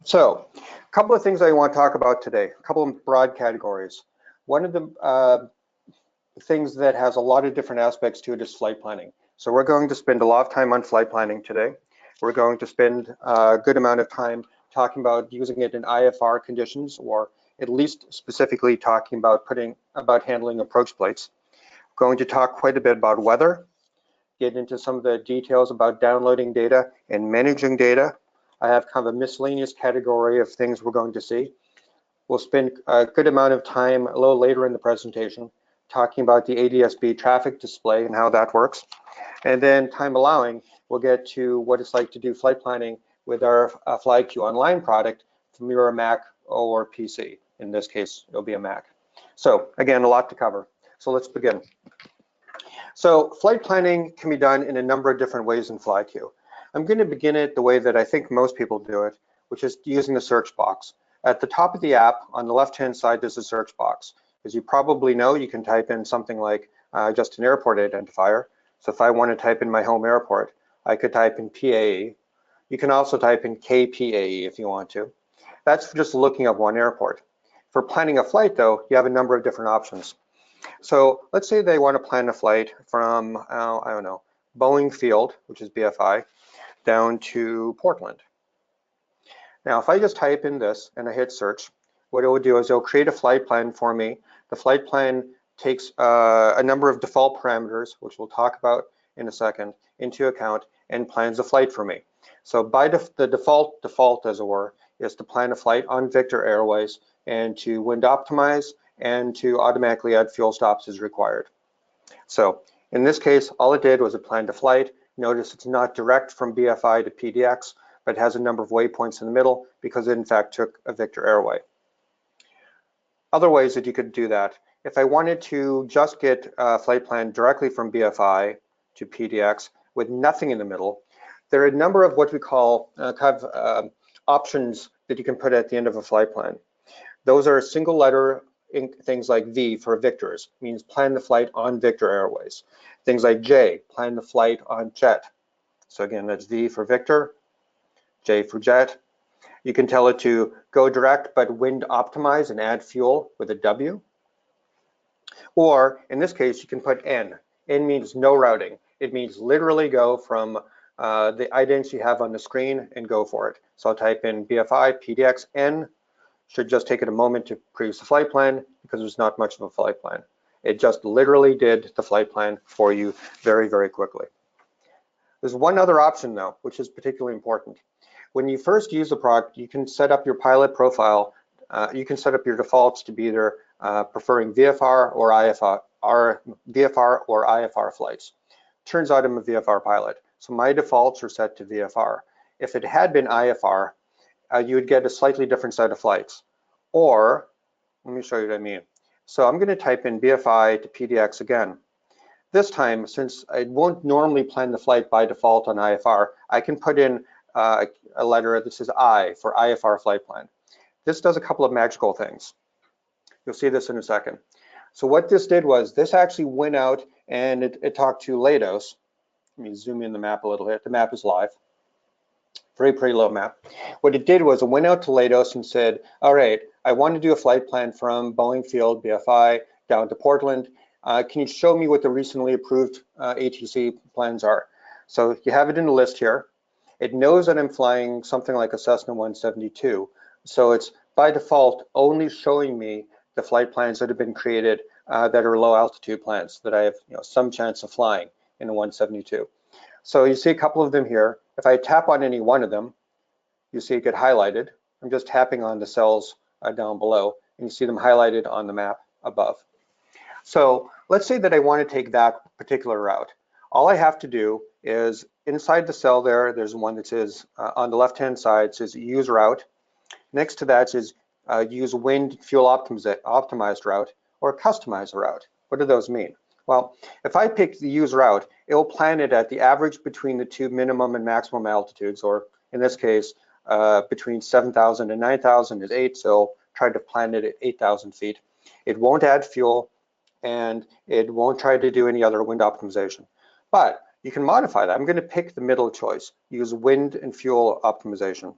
So, a couple of things I want to talk about today, a couple of broad categories. One of the things that has a lot of different aspects to it is flight planning. So we're going to spend a lot of time on flight planning today. We're going to spend a good amount of time talking about using it in IFR conditions, or at least specifically talking about handling approach plates. We're going to talk quite a bit about weather, get into some of the details about downloading data and managing data. I have kind of a miscellaneous category of things we're going to see. We'll spend a good amount of time a little later in the presentation talking about the ADS-B traffic display and how that works. And then, time allowing, we'll get to what it's like to do flight planning with our FlyQ Online product from your Mac or PC. In this case, it'll be a Mac. So again, a lot to cover. So let's begin. So flight planning can be done in a number of different ways in FlyQ. I'm going to begin it the way that I think most people do it, which is using the search box. At the top of the app, on the left-hand side, there's a search box. As you probably know, you can type in something like just an airport identifier. So if I want to type in my home airport, I could type in PAE. You can also type in KPAE if you want to. That's just looking up one airport. For planning a flight, though, you have a number of different options. So let's say they want to plan a flight from, I don't know, Boeing Field, which is BFI, down to Portland. Now, if I just type in this and I hit search, what it will do is it'll create a flight plan for me. The flight plan takes a number of default parameters, which we'll talk about in a second, into account and plans a flight for me. So by the default, as it were, is to plan a flight on Victor Airways and to wind optimize and to automatically add fuel stops as required. So in this case, all it did was it planned a flight. Notice it's not direct from BFI to PDX, but it has a number of waypoints in the middle because it in fact took a Victor Airway. Other ways that you could do that, if I wanted to just get a flight plan directly from BFI to PDX with nothing in the middle, there are a number of what we call options that you can put at the end of a flight plan. Those are single letter things like V for Victors, means plan the flight on Victor Airways. Things like J, plan the flight on Jet. So again, that's V for Victor, J for Jet. You can tell it to go direct but wind optimize and add fuel with a W. Or in this case, you can put N. N means no routing. It means literally go from the idents you have on the screen and go for it. So I'll type in BFI, PDX, N. Should just take it a moment to produce the flight plan because there's not much of a flight plan. It just literally did the flight plan for you very, very quickly. There's one other option though, which is particularly important. When you first use the product, you can set up your pilot profile. You can set up your defaults to be either preferring VFR or IFR flights. Turns out I'm a VFR pilot, so my defaults are set to VFR. If it had been IFR, you would get a slightly different set of flights. Or, let me show you what I mean. So I'm going to type in BFI to PDX again. This time, since I won't normally plan the flight by default on IFR, I can put in a letter that says I for IFR flight plan. This does a couple of magical things. You'll see this in a second. So what this did was this actually went out and it talked to Lados. Let me zoom in the map a little bit. The map is live. Very pretty little map. What it did was it went out to Lados and said, all right, I want to do a flight plan from Boeing Field, BFI, down to Portland. Can you show me what the recently approved ATC plans are? So you have it in the list here. It knows that I'm flying something like a Cessna 172. So it's by default only showing me the flight plans that have been created that are low altitude plans that I have some chance of flying in a 172. So you see a couple of them here. If I tap on any one of them, you see it get highlighted. I'm just tapping on the cells down below, and you see them highlighted on the map above. So let's say that I want to take that particular route. All I have to do is inside the cell there's one that says on the left-hand side says use route. Next to that says use wind fuel optimized route or customize route. What do those mean? Well, if I pick the use route, it will plan it at the average between the two minimum and maximum altitudes, or in this case, between 7,000 and 9,000 is 8, so try to plan it at 8,000 feet. It won't add fuel, and it won't try to do any other wind optimization. But you can modify that. I'm going to pick the middle choice, use wind and fuel optimization.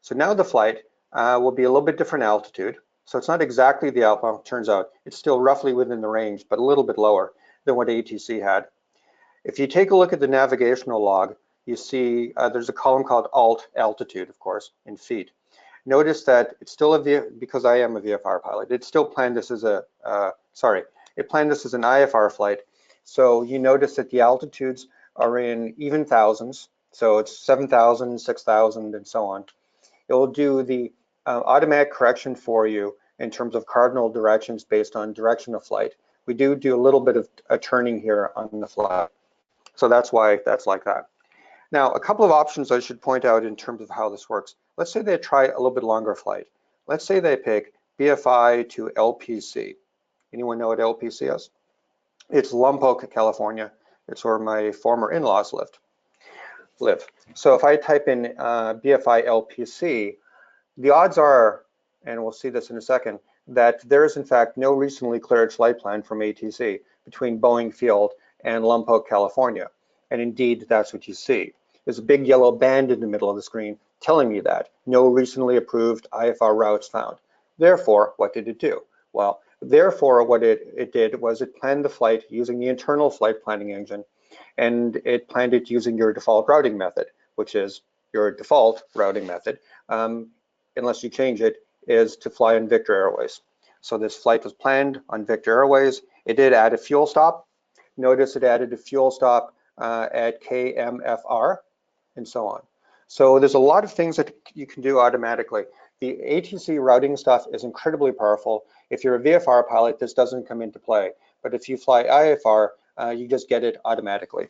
So now the flight will be a little bit different altitude. So it's not exactly the well, turns out it's still roughly within the range, but a little bit lower than what ATC had. If you take a look at the navigational log, you see there's a column called alt, altitude, of course, in feet. Notice that it's still because I am a VFR pilot, it still planned this as a, it planned this as an IFR flight. So you notice that the altitudes are in even thousands. So it's 7,000, 6,000, and so on. It will do the automatic correction for you in terms of cardinal directions based on direction of flight. We do a little bit of a turning here on the fly. So that's why that's like that. Now, a couple of options I should point out in terms of how this works. Let's say they try a little bit longer flight. Let's say they pick BFI to LPC. Anyone know what LPC is? It's Lompoc, California. It's where my former in-laws live. So if I type in BFI LPC, the odds are, and we'll see this in a second, that there is in fact no recently cleared flight plan from ATC between Boeing Field and Lompoc, California. And indeed, that's what you see. There's a big yellow band in the middle of the screen telling me that no recently approved IFR routes found. Therefore, what did it do? Well, therefore, what it did was it planned the flight using the internal flight planning engine, and it planned it using your default routing method, which is your default routing method, unless you change it, is to fly on Victor Airways. So this flight was planned on Victor Airways. It did add a fuel stop. Notice it added a fuel stop at KMFR and so on. So there's a lot of things that you can do automatically. The ATC routing stuff is incredibly powerful. If you're a VFR pilot, this doesn't come into play. But if you fly IFR, you just get it automatically.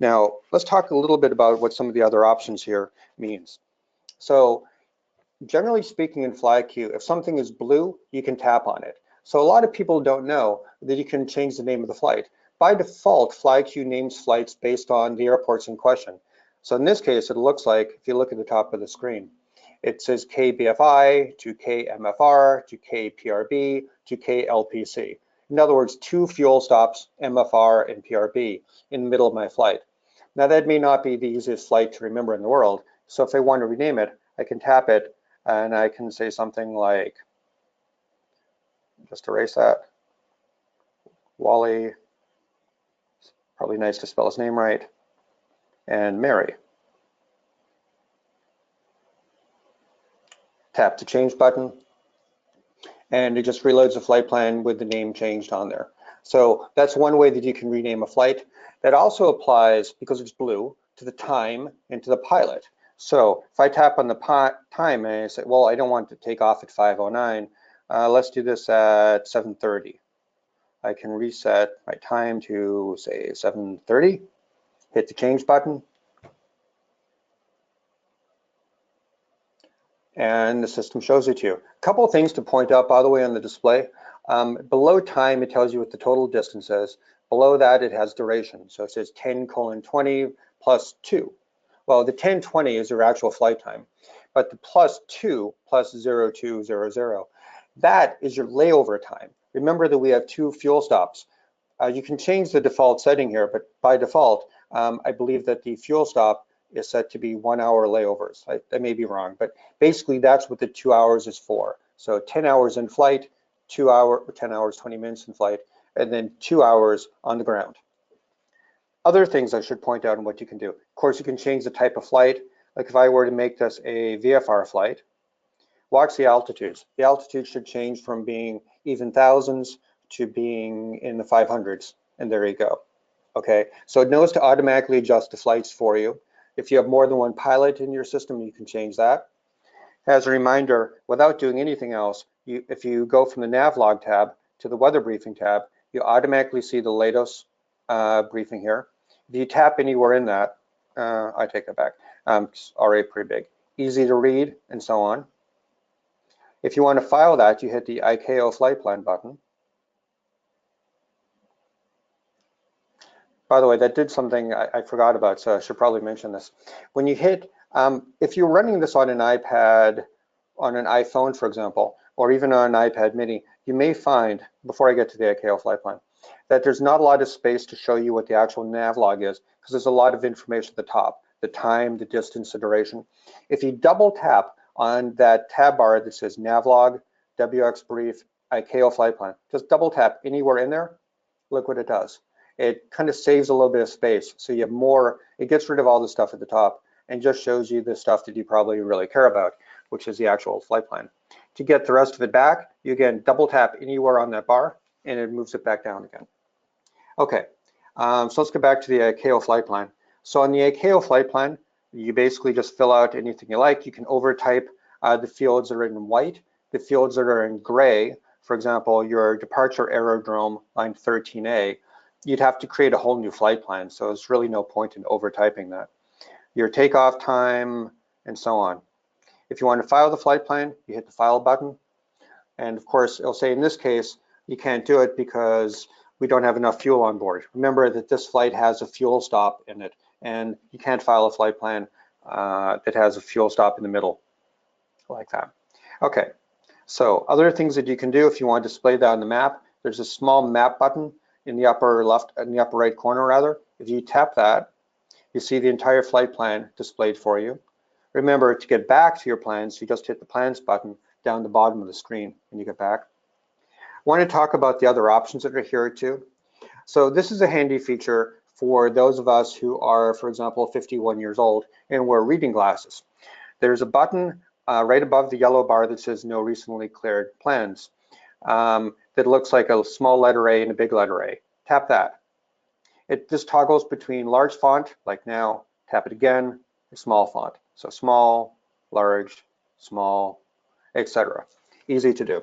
Now, let's talk a little bit about what some of the other options here means. So generally speaking in FlyQ, if something is blue, you can tap on it. So a lot of people don't know that you can change the name of the flight. By default, FlyQ names flights based on the airports in question. So in this case, it looks like, if you look at the top of the screen, it says KBFI to KMFR to KPRB to KLPC. In other words, 2 fuel stops, MFR and PRB, in the middle of my flight. Now that may not be the easiest flight to remember in the world. So if I want to rename it, I can tap it and I can say something like, just erase that, Wally, probably nice to spell his name right, and Mary. Tap the change button, and it just reloads the flight plan with the name changed on there. So that's one way that you can rename a flight. That also applies, because it's blue, to the time and to the pilot. So if I tap on the time and I say, well, I don't want to take off at 5:09, let's do this at 7:30. I can reset my time to say 7:30, hit the change button, and the system shows it to you. A couple of things to point out, by the way, on the display. Below time, it tells you what the total distance is. Below that, it has duration. So it says 10:20 plus 2. Well, the 10:20 is your actual flight time, but the plus 2 plus 0200, that is your layover time. Remember that we have 2 fuel stops. You can change the default setting here, but by default, I believe that the fuel stop is set to be 1 hour layovers. I may be wrong, but basically that's what the 2 hours is for. So 10 hours in flight, 10 hours, 20 minutes in flight, and then 2 hours on the ground. Other things I should point out on what you can do. Of course, you can change the type of flight. Like if I were to make this a VFR flight, watch the altitudes. The altitude should change from being even thousands to being in the 500s, and there you go. Okay, so it knows to automatically adjust the flights for you. If you have more than one pilot in your system, you can change that. As a reminder, without doing anything else, if you go from the Navlog tab to the Weather Briefing tab, you automatically see the latest briefing here. If you tap anywhere in that, I take that back, it's already pretty big. Easy to read and so on. If you want to file that, you hit the ICAO flight plan button. By the way, that did something I forgot about, so I should probably mention this. When you hit, if you're running this on an iPad, on an iPhone, for example, or even on an iPad mini, you may find, before I get to the ICAO flight plan, that there's not a lot of space to show you what the actual Navlog is, because there's a lot of information at the top, the time, the distance, the duration. If you double tap on that tab bar that says Navlog, WX Brief, ICAO Flight Plan. Just double tap anywhere in there. Look what it does. It kind of saves a little bit of space. So you have more, it gets rid of all the stuff at the top and just shows you the stuff that you probably really care about, which is the actual flight plan. To get the rest of it back, you again double tap anywhere on that bar and it moves it back down again. Okay, so let's go back to the ICAO flight plan. So on the ICAO flight plan, you basically just fill out anything you like. You can overtype the fields that are in white, the fields that are in gray. For example, your departure aerodrome, line 13A, you'd have to create a whole new flight plan. So there's really no point in overtyping that. Your takeoff time, and so on. If you want to file the flight plan, you hit the file button. And of course, it'll say in this case, you can't do it because we don't have enough fuel on board. Remember that this flight has a fuel stop in it, and you can't file a flight plan that has a fuel stop in the middle, like that. Okay, so other things that you can do if you want to display that on the map, there's a small map button in the upper left, in the upper right corner rather. If you tap that, you see the entire flight plan displayed for you. Remember, to get back to your plans, you just hit the plans button down the bottom of the screen when you get back. I want to talk about the other options that are here too. So this is a handy feature for those of us who are, for example, 51 years old and wear reading glasses. There's a button right above the yellow bar that says no recently cleared plans that looks like a small letter A and a big letter A. Tap that. It just toggles between large font, like now, tap it again, small font. So small, large, small, etc. Easy to do.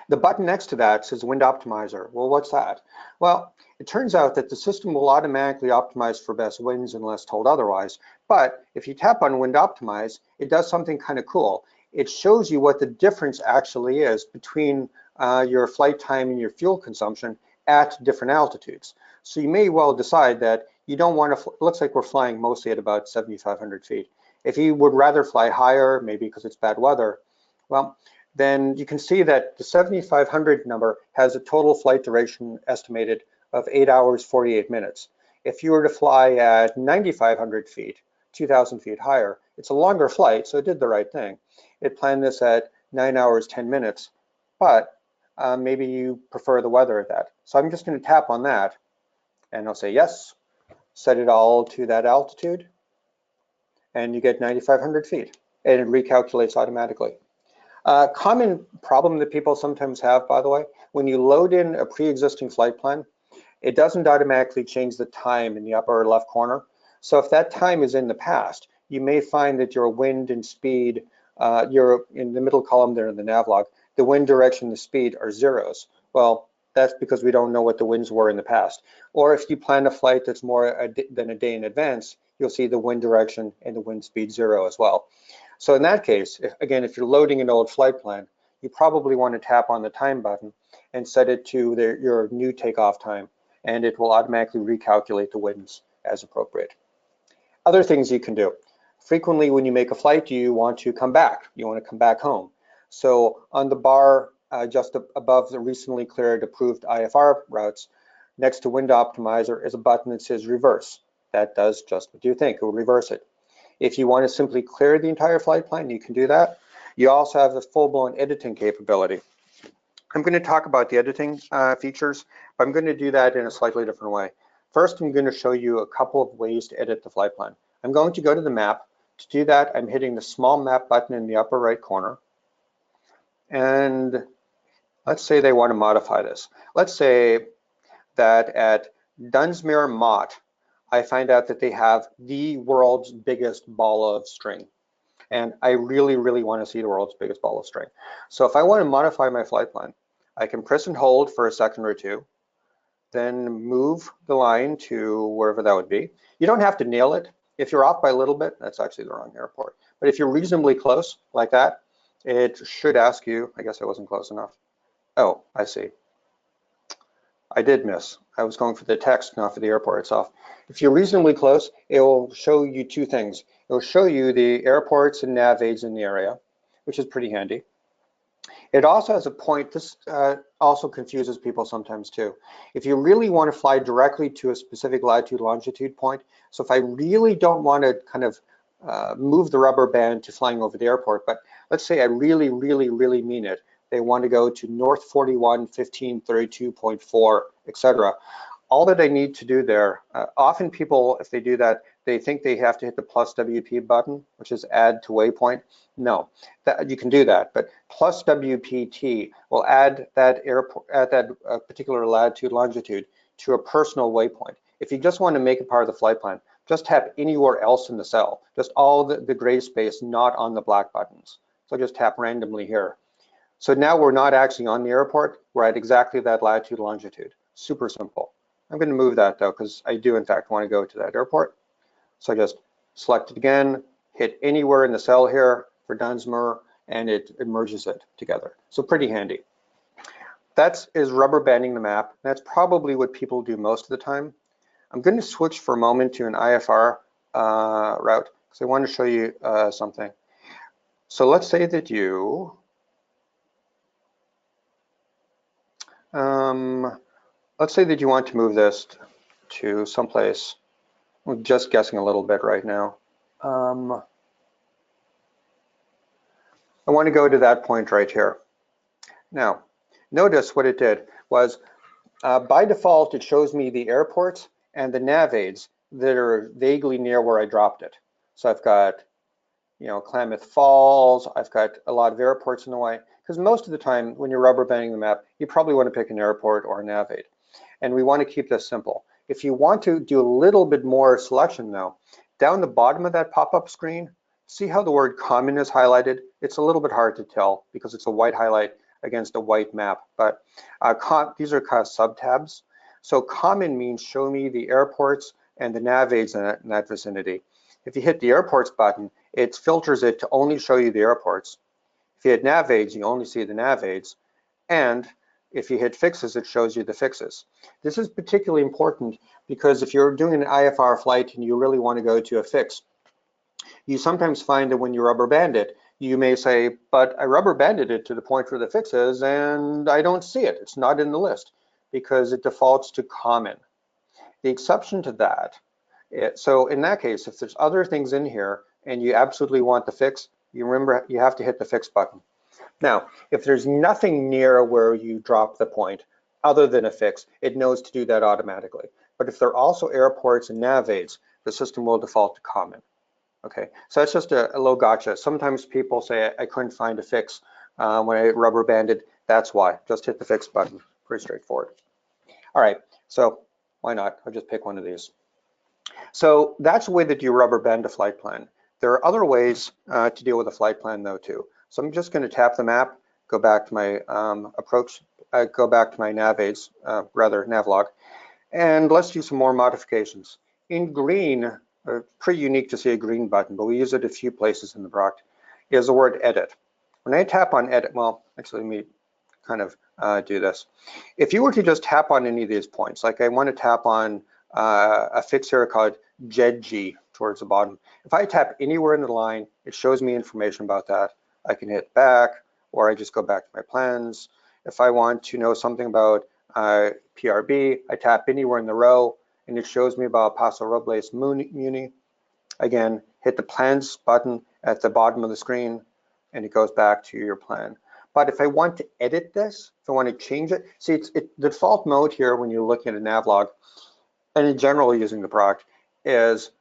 The button next to that says Wind Optimizer. Well, what's that? Well, it turns out that the system will automatically optimize for best winds unless told otherwise. But if you tap on Wind Optimize, it does something kind of cool. It shows you what the difference actually is between your flight time and your fuel consumption at different altitudes. So you may well decide that you don't want to, it looks like we're flying mostly at about 7,500 feet. If you would rather fly higher, maybe because it's bad weather, well, then you can see that the 7,500 number has a total flight duration estimated of 8 hours, 48 minutes. If you were to fly at 9,500 feet, 2,000 feet higher, it's a longer flight, so it did the right thing. It planned this at 9 hours, 10 minutes, but maybe you prefer the weather at that. So I'm just going to tap on that, and I'll say yes, set it all to that altitude, and you get 9,500 feet, and it recalculates automatically. Common problem that people sometimes have, by the way, when you load in a pre-existing flight plan, it doesn't automatically change the time in the upper left corner. So if that time is in the past, you may find that your wind and speed, you're in the middle column there in the navlog, the wind direction and the speed are zeros. Well, that's because we don't know what the winds were in the past. Or if you plan a flight that's more than a day in advance, you'll see the wind direction and the wind speed zero as well. So in that case, again, if you're loading an old flight plan, you probably want to tap on the time button and set it to your new takeoff time, and it will automatically recalculate the winds as appropriate. Other things you can do. Frequently when you make a flight, you want to come back. You want to come back home. So on the bar just above the recently cleared approved IFR routes, next to Wind Optimizer is a button that says reverse. That does just what you think, it will reverse it. If you want to simply clear the entire flight plan, you can do that. You also have the full-blown editing capability. I'm going to talk about the editing features, but I'm going to do that in a slightly different way. First, I'm going to show you a couple of ways to edit the flight plan. I'm going to go to the map. To do that, I'm hitting the small map button in the upper right corner. And let's say they want to modify this. Let's say that at Dunsmuir Mott, I find out that they have the world's biggest ball of string. And I really, really want to see the world's biggest ball of string. So if I want to modify my flight plan, I can press and hold for a second or two, then move the line to wherever that would be. You don't have to nail it. If you're off by a little bit, that's actually the wrong airport. But if you're reasonably close like that, it should ask you, I guess I wasn't close enough. Oh, I see. I did miss. I was going for the text, not for the airport itself. If you're reasonably close, it will show you two things. It will show you the airports and nav aids in the area, which is pretty handy. It also has a point, this also confuses people sometimes too. If you really want to fly directly to a specific latitude longitude point, so if I really don't want to kind of move the rubber band to flying over the airport, but let's say I really, really, really mean it. They want to go to north 41, 15, 32.4, etc. All that I need to do there, often people, if they do that, they think they have to hit the plus WP button, which is add to waypoint. No, you can do that, but plus WPT will add that particular latitude, longitude to a personal waypoint. If you just want to make it part of the flight plan, just tap anywhere else in the cell, just all the gray space, not on the black buttons. So just tap randomly here. So now we're not actually on the airport, we're at exactly that latitude, longitude. Super simple. I'm going to move that though, because I do in fact want to go to that airport. So I just select it again, hit anywhere in the cell here for Dunsmuir, and it merges it together. So pretty handy. That is rubber banding the map. That's probably what people do most of the time. I'm going to switch for a moment to an IFR route, because I want to show you something. So let's say that you, let's say that you want to move this to someplace. I'm just guessing a little bit right now. I want to go to that point right here. Now, notice what it did was, by default, it shows me the airports and the nav aids that are vaguely near where I dropped it. So I've got, you know, Klamath Falls, I've got a lot of airports in the way, because most of the time when you're rubber banding the map, you probably want to pick an airport or a nav aid. And we want to keep this simple. If you want to do a little bit more selection though, down the bottom of that pop-up screen, see how the word common is highlighted? It's a little bit hard to tell because it's a white highlight against a white map, but these are kind of sub-tabs. So common means show me the airports and the nav aids in that vicinity. If you hit the airports button, it filters it to only show you the airports. If you hit nav aids, you only see the nav aids. And if you hit fixes, it shows you the fixes. This is particularly important because if you're doing an IFR flight and you really want to go to a fix, you sometimes find that when you rubber band it, you may say, but I rubber banded it to the point where the fix is and I don't see it. It's not in the list because it defaults to common. The exception to that, so in that case, if there's other things in here and you absolutely want the fix, you remember you have to hit the fix button. Now, if there's nothing near where you drop the point other than a fix, it knows to do that automatically. But if there are also airports and nav aids, the system will default to common. Okay, so that's just a little gotcha. Sometimes people say I couldn't find a fix when I rubber banded. That's why. Just hit the fix button. Pretty straightforward. All right, so why not? I'll just pick one of these. So that's the way that you rubber band a flight plan. There are other ways to deal with a flight plan though too. So I'm just going to tap the map, go back to my go back to my nav aids, navlog, and let's do some more modifications. In green, pretty unique to see a green button, but we use it a few places in the product, is the word edit. When I tap on edit, well, actually let me kind of do this. If you were to just tap on any of these points, like I want to tap on a fix here called JEDG towards the bottom. If I tap anywhere in the line, it shows me information about that. I can hit back, or I just go back to my plans. If I want to know something about PRB, I tap anywhere in the row, and it shows me about Paso Robles Muni. Again, hit the plans button at the bottom of the screen, and it goes back to your plan. But if I want to edit this, if I want to change it, see, the default mode here when you're looking at a navlog, and in general using the product, is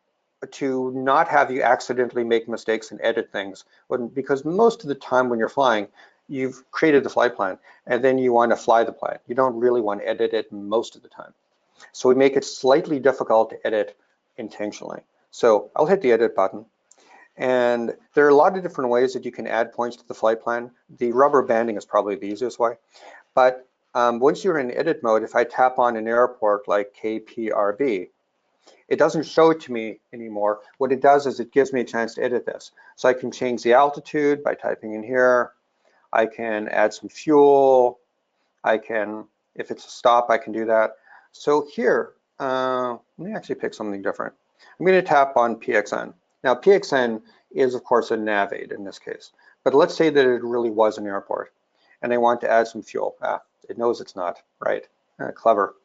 to not have you accidentally make mistakes and edit things, because most of the time when you're flying, you've created the flight plan and then you want to fly the plan. You don't really want to edit it most of the time. So we make it slightly difficult to edit intentionally. So I'll hit the edit button, and there are a lot of different ways that you can add points to the flight plan. The rubber banding is probably the easiest way, but once you're in edit mode, if I tap on an airport like KPRB, it doesn't show it to me anymore. What it does is it gives me a chance to edit this. So I can change the altitude by typing in here. I can add some fuel. I can, if it's a stop, I can do that. So here, let me actually pick something different. I'm going to tap on PXN. Now PXN is of course a nav aid in this case, but let's say that it really was an airport and I want to add some fuel. It knows it's not, right? Clever.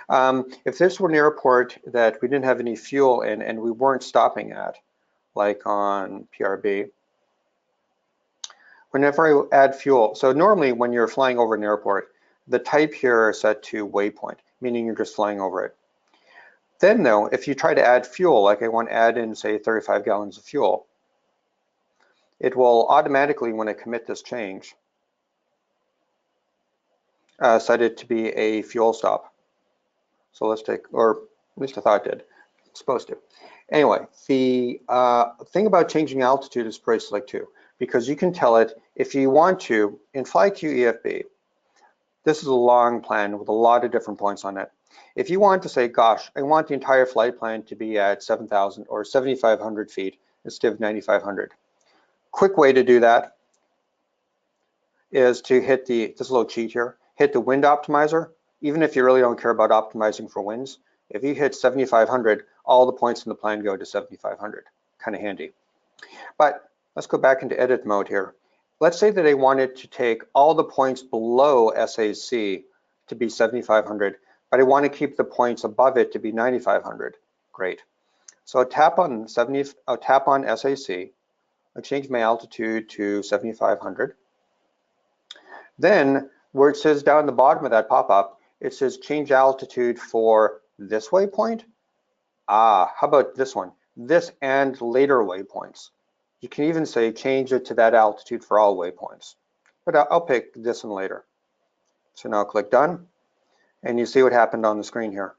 If this were an airport that we didn't have any fuel in and we weren't stopping at, like on PRB, whenever I add fuel, so normally when you're flying over an airport, the type here is set to waypoint, meaning you're just flying over it. Then though, if you try to add fuel, like I want to add in, say, 35 gallons of fuel, it will automatically, when I commit this change, set it to be a fuel stop. So let's take, or at least I thought it did. It's supposed to. Anyway, the thing about changing altitude is pretty slick too, because you can tell it if you want to, in FlyQ EFB, this is a long plan with a lot of different points on it. If you want to say, gosh, I want the entire flight plan to be at 7,000 or 7,500 feet instead of 9,500. Quick way to do that is to hit this little cheat here, hit the wind optimizer. Even if you really don't care about optimizing for winds, if you hit 7,500, all the points in the plan go to 7,500, kind of handy. But let's go back into edit mode here. Let's say that I wanted to take all the points below SAC to be 7,500, but I want to keep the points above it to be 9,500. Great. So I'll tap on SAC, I'll change my altitude to 7,500. Then where it says down the bottom of that pop-up, it says change altitude for this waypoint. How about this one? This and later waypoints. You can even say change it to that altitude for all waypoints. But I'll pick this one later. So now I'll click done, and you see what happened on the screen here.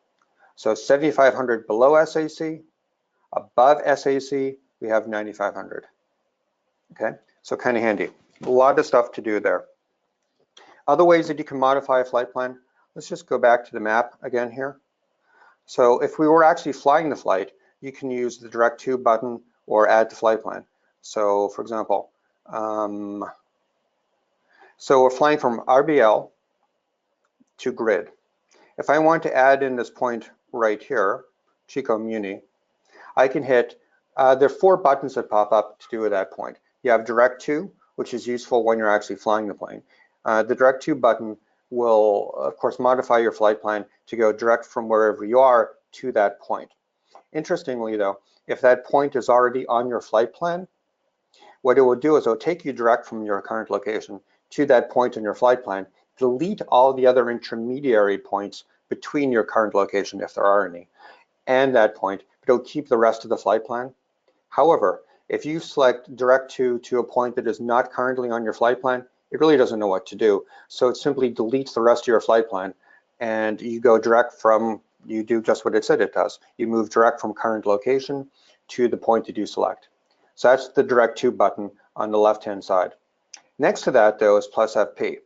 So 7,500 below SAC, above SAC, we have 9,500. Okay, so kind of handy. A lot of stuff to do there. Other ways that you can modify a flight plan, let's just go back to the map again here. So if we were actually flying the flight, you can use the direct to button or add to flight plan. So for example, so we're flying from RBL to grid. If I want to add in this point right here, Chico Muni, I can hit, there are 4 buttons that pop up to do at that point. You have direct to, which is useful when you're actually flying the plane. The direct to button will, of course, modify your flight plan to go direct from wherever you are to that point. Interestingly, though, if that point is already on your flight plan, what it will do is it will take you direct from your current location to that point in your flight plan, delete all the other intermediary points between your current location, if there are any, and that point, but it'll keep the rest of the flight plan. However, if you select direct to a point that is not currently on your flight plan, it really doesn't know what to do. So it simply deletes the rest of your flight plan, and you go direct from, you do just what it said it does. You move direct from current location to the point that you select. So that's the direct to button on the left-hand side. Next to that, though, is plus FP.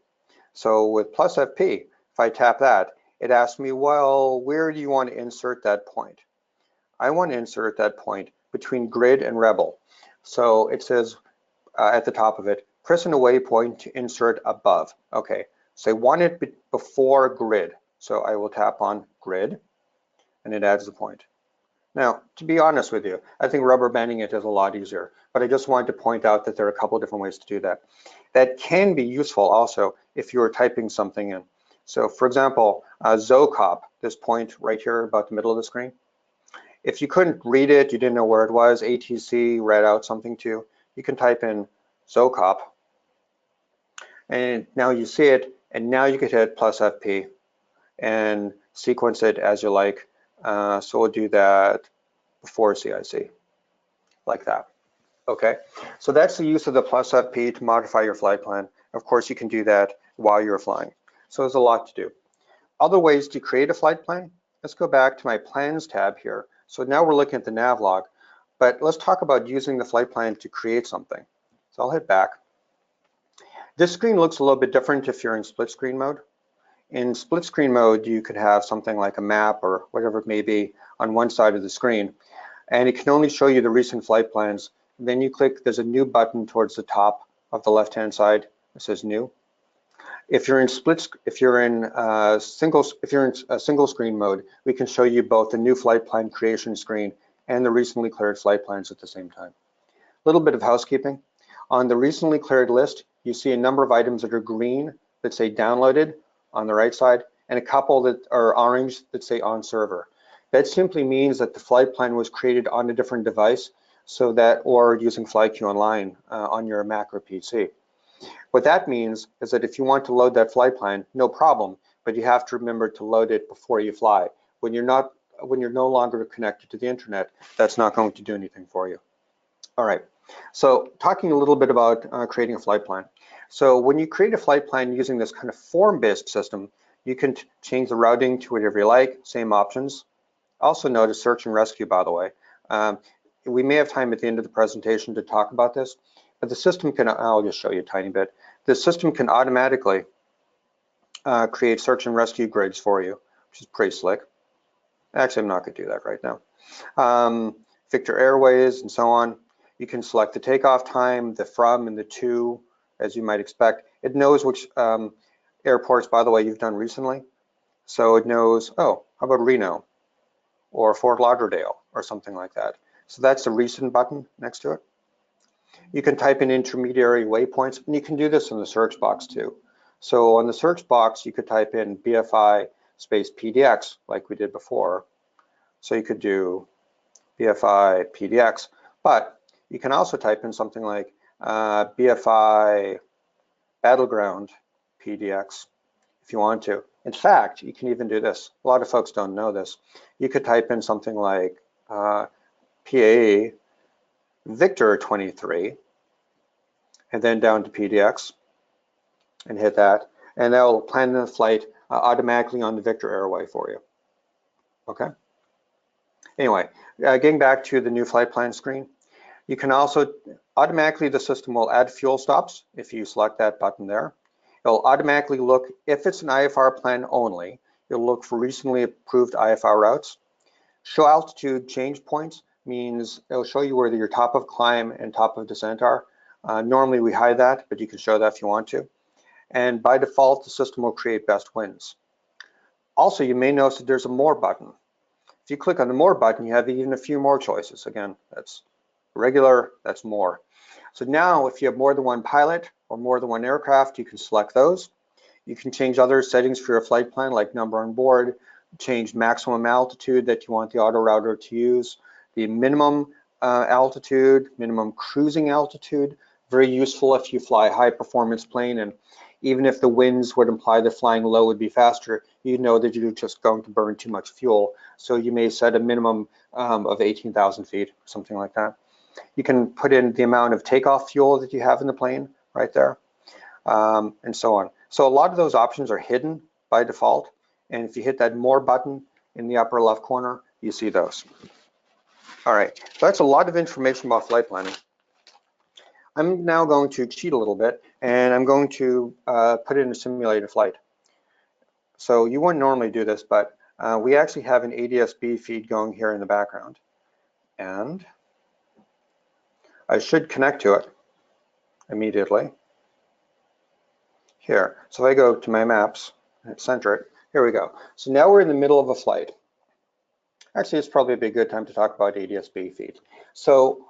So with plus FP, if I tap that, it asks me, well, where do you want to insert that point? I want to insert that point between grid and rebel. So it says at the top of it, press an waypoint to insert above. Okay, so I want it before grid. So I will tap on grid, and it adds the point. Now, to be honest with you, I think rubber banding it is a lot easier, but I just wanted to point out that there are a couple of different ways to do that. That can be useful also if you're typing something in. So for example, ZOCOP, this point right here about the middle of the screen, if you couldn't read it, you didn't know where it was, ATC read out something to you, you can type in ZOCOP, and now you see it, and now you could hit plus FP and sequence it as you like. So we'll do that before CIC, like that. Okay, so that's the use of the plus FP to modify your flight plan. Of course, you can do that while you're flying. So there's a lot to do. Other ways to create a flight plan, let's go back to my plans tab here. So now we're looking at the nav log, but let's talk about using the flight plan to create something. So I'll hit back. This screen looks a little bit different if you're in split screen mode. In split screen mode, you could have something like a map or whatever it may be on one side of the screen, and it can only show you the recent flight plans. Then you click, there's a new button towards the top of the left-hand side. It says new. If you're in single screen mode, we can show you both the new flight plan creation screen and the recently cleared flight plans at the same time. A little bit of housekeeping. On the recently cleared list, you see a number of items that are green that say downloaded on the right side, and a couple that are orange that say on server. That simply means that the flight plan was created on a different device, so that, or using FlyQ Online on your Mac or PC. What that means is that if you want to load that flight plan, no problem, but you have to remember to load it before you fly. When you're no longer connected to the internet, that's not going to do anything for you. All right, so talking a little bit about creating a flight plan. So when you create a flight plan using this kind of form-based system, you can change the routing to whatever you like, same options. Also notice search and rescue, by the way. We may have time at the end of the presentation to talk about this, but the system can, I'll just show you a tiny bit. The system can automatically create search and rescue grids for you, which is pretty slick. Actually, I'm not going to do that right now. Victor Airways and so on. You can select the takeoff time, the from, and the to, as you might expect. It knows which airports, by the way, you've done recently. So it knows, oh, how about Reno or Fort Lauderdale or something like that. So that's the recent button next to it. You can type in intermediary waypoints, and you can do this in the search box too. So on the search box, you could type in BFI space PDX like we did before. So you could do BFI PDX, but you can also type in something like BFI Battleground PDX if you want to. In fact, you can even do this. A lot of folks don't know this. You could type in something like PA Victor 23 and then down to PDX and hit that, and that will plan the flight automatically on the Victor airway for you. Okay. Anyway, getting back to the new flight plan screen, you can also automatically, the system will add fuel stops if you select that button there. It'll automatically look, if it's an IFR plan only, it'll look for recently approved IFR routes. Show altitude change points means it'll show you where your top of climb and top of descent are. Normally we hide that, but you can show that if you want to. And by default, the system will create best winds. Also, you may notice that there's a more button. If you click on the more button, you have even a few more choices. Again, that's regular, that's more. So now if you have more than one pilot or more than one aircraft, you can select those. You can change other settings for your flight plan, like number on board, change maximum altitude that you want the auto router to use, the minimum altitude, minimum cruising altitude, very useful if you fly a high performance plane, and even if the winds would imply that flying low would be faster, you know that you're just going to burn too much fuel. So you may set a minimum of 18,000 feet, something like that. You can put in the amount of takeoff fuel that you have in the plane right there, and so on. So a lot of those options are hidden by default, and if you hit that more button in the upper left corner, you see those. All right, so that's a lot of information about flight planning. I'm now going to cheat a little bit, and I'm going to put in a simulated flight. So you wouldn't normally do this, but we actually have an ADS-B feed going here in the background, and I should connect to it immediately. Here, so if I go to my maps, center it, here we go. So now we're in the middle of a flight. Actually, it's probably a good time to talk about ADS-B feed. So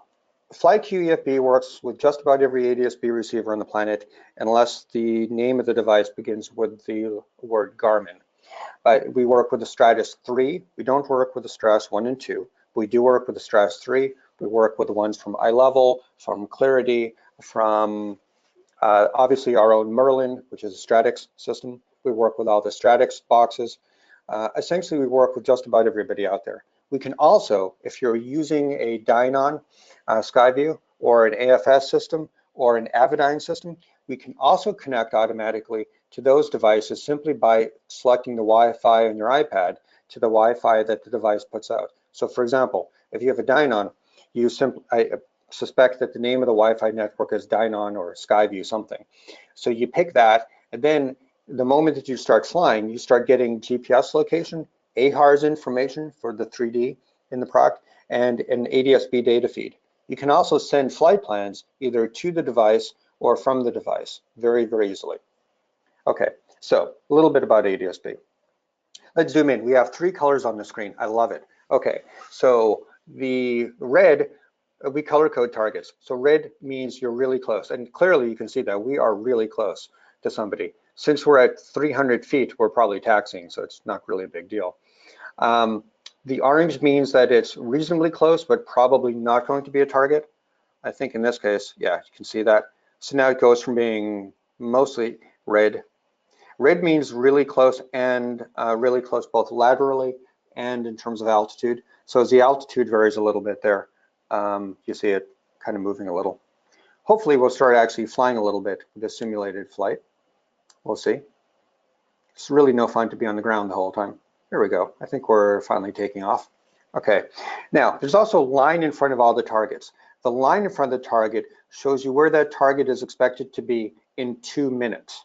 FlyQ EFB works with just about every ADS-B receiver on the planet, unless the name of the device begins with the word Garmin. But we work with the Stratus 3. We don't work with the Stratus 1 and 2. We do work with the Stratus 3. We work with the ones from iLevel, from Clarity, from obviously our own Merlin, which is a Stratix system. We work with all the Stratix boxes. Essentially, we work with just about everybody out there. We can also, if you're using a Dynon Skyview or an AFS system or an Avidyne system, we can also connect automatically to those devices simply by selecting the Wi-Fi on your iPad to the Wi-Fi that the device puts out. So for example, if you have a Dynon, I suspect that the name of the Wi-Fi network is Dynon or Skyview something. So you pick that, and then the moment that you start flying, you start getting GPS location, AHRS information for the 3D in the product, and an ADS-B data feed. You can also send flight plans either to the device or from the device very, very easily. Okay, so a little bit about ADS-B. Let's zoom in. We have 3 colors on the screen. I love it. Okay, so the red, we color code targets. So red means you're really close, and clearly you can see that we are really close to somebody. Since we're at 300 feet, we're probably taxiing, so it's not really a big deal. The orange means that it's reasonably close, but probably not going to be a target. I think in this case, yeah, you can see that. So now it goes from being mostly red. Red means really close and really close both laterally and in terms of altitude. So as the altitude varies a little bit there, you see it kind of moving a little. Hopefully we'll start actually flying a little bit with a simulated flight. We'll see. It's really no fun to be on the ground the whole time. Here we go. I think we're finally taking off. Okay, now there's also a line in front of all the targets. The line in front of the target shows you where that target is expected to be in 2 minutes.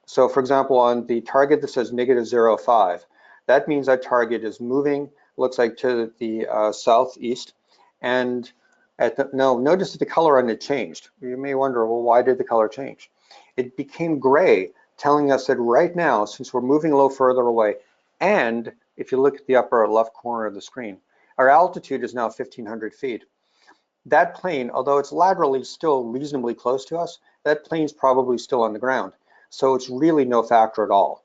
So for example, on the target that says -0.5, that means that target is moving, looks like to the southeast, and notice that the color on it changed. You may wonder, well, why did the color change? It became gray, telling us that right now, since we're moving a little further away, and if you look at the upper left corner of the screen, our altitude is now 1,500 feet. That plane, although it's laterally still reasonably close to us, that plane's probably still on the ground. So it's really no factor at all.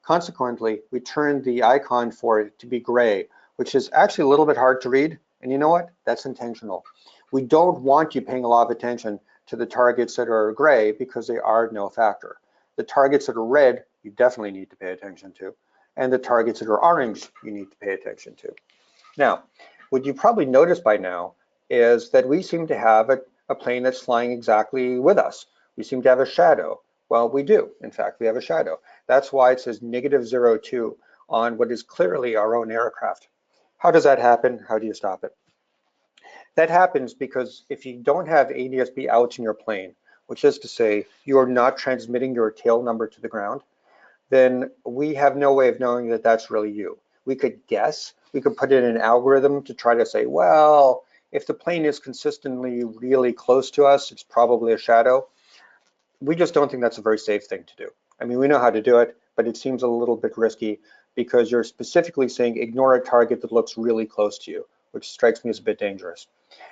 Consequently, we turned the icon for it to be gray, which is actually a little bit hard to read. And you know what? That's intentional. We don't want you paying a lot of attention to the targets that are gray because they are no factor. The targets that are red, you definitely need to pay attention to. And the targets that are orange, you need to pay attention to. Now, what you probably noticed by now is that we seem to have a plane that's flying exactly with us. We seem to have a shadow. Well, we do. In fact, we have a shadow. That's why it says -0.2 on what is clearly our own aircraft. How does that happen? How do you stop it? That happens because if you don't have ADS-B out in your plane, which is to say you are not transmitting your tail number to the ground, then we have no way of knowing that that's really you. We could guess, we could put in an algorithm to try to say, well, if the plane is consistently really close to us, it's probably a shadow. We just don't think that's a very safe thing to do. I mean, we know how to do it, but it seems a little bit risky because you're specifically saying ignore a target that looks really close to you, which strikes me as a bit dangerous.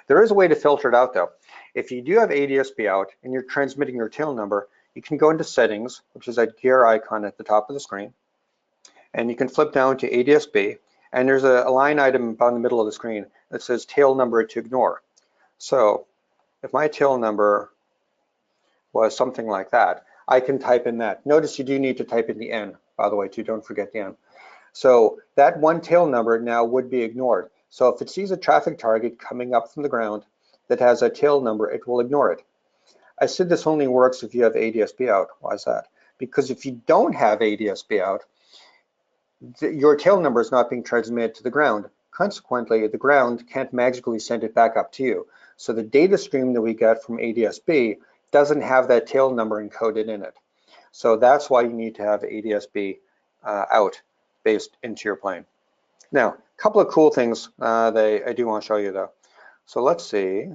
There is a way to filter it out though. If you do have ADS-B out and you're transmitting your tail number, you can go into settings, which is that gear icon at the top of the screen, and you can flip down to ADS-B, and there's a line item about in the middle of the screen that says tail number to ignore. So if my tail number was something like that, I can type in that. Notice you do need to type in the N, by the way, too, don't forget the N. So that one tail number now would be ignored. So if it sees a traffic target coming up from the ground that has a tail number, it will ignore it. I said this only works if you have ADS-B out. Why is that? Because if you don't have ADS-B out, your tail number is not being transmitted to the ground. Consequently, the ground can't magically send it back up to you. So the data stream that we get from ADS-B doesn't have that tail number encoded in it. So that's why you need to have ADS-B out based into your plane. Now, a couple of cool things that I do want to show you though. So let's see.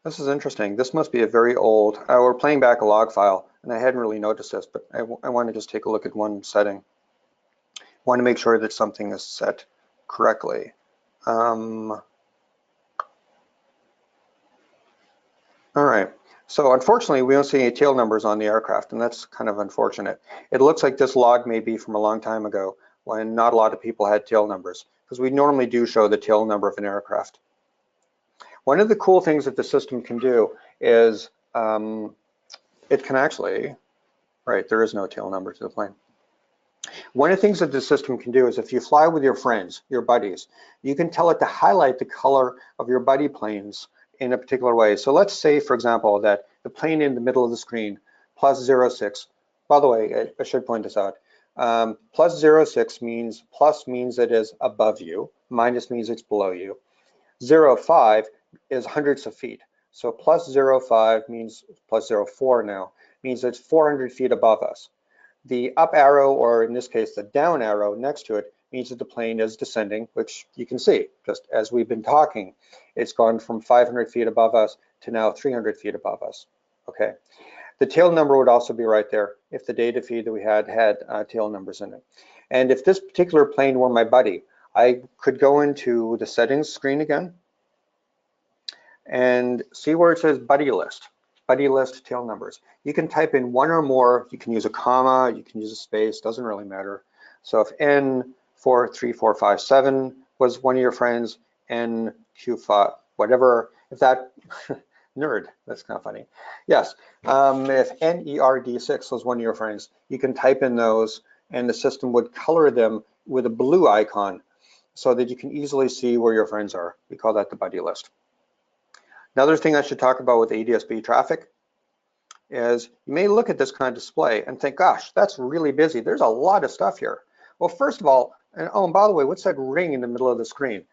This is interesting. This must be a very old, we're playing back a log file and I hadn't really noticed this, but I want to just take a look at one setting. I want to make sure that something is set correctly. All right, so unfortunately we don't see any tail numbers on the aircraft, and that's kind of unfortunate. It looks like this log may be from a long time ago when not a lot of people had tail numbers, because we normally do show the tail number of an aircraft. One of the cool things that the system can do is it can actually, right, there is no tail number to the plane. One of the things that the system can do is if you fly with your friends, your buddies, you can tell it to highlight the color of your buddy planes in a particular way. So let's say, for example, that the plane in the middle of the screen, +06, by the way, I should point this out, +06 means, plus means it is above you, minus means it's below you. 0.5 is hundreds of feet. So +0.5 means, +0.4 now, means it's 400 feet above us. The up arrow, or in this case, the down arrow next to it, means that the plane is descending, which you can see just as we've been talking. It's gone from 500 feet above us to now 300 feet above us. Okay. The tail number would also be right there if the data feed that we had tail numbers in it. And if this particular plane were my buddy, I could go into the settings screen again and see where it says buddy list tail numbers. You can type in one or more, you can use a comma, you can use a space, doesn't really matter. So if N43457 was one of your friends, NQ5, whatever, if that, nerd, that's kind of funny. Yes, if NERD6 was one of your friends, you can type in those and the system would color them with a blue icon so that you can easily see where your friends are. We call that the buddy list. Another thing I should talk about with ADS-B traffic is you may look at this kind of display and think, gosh, that's really busy. There's a lot of stuff here. Well, first of all, and by the way, what's that ring in the middle of the screen?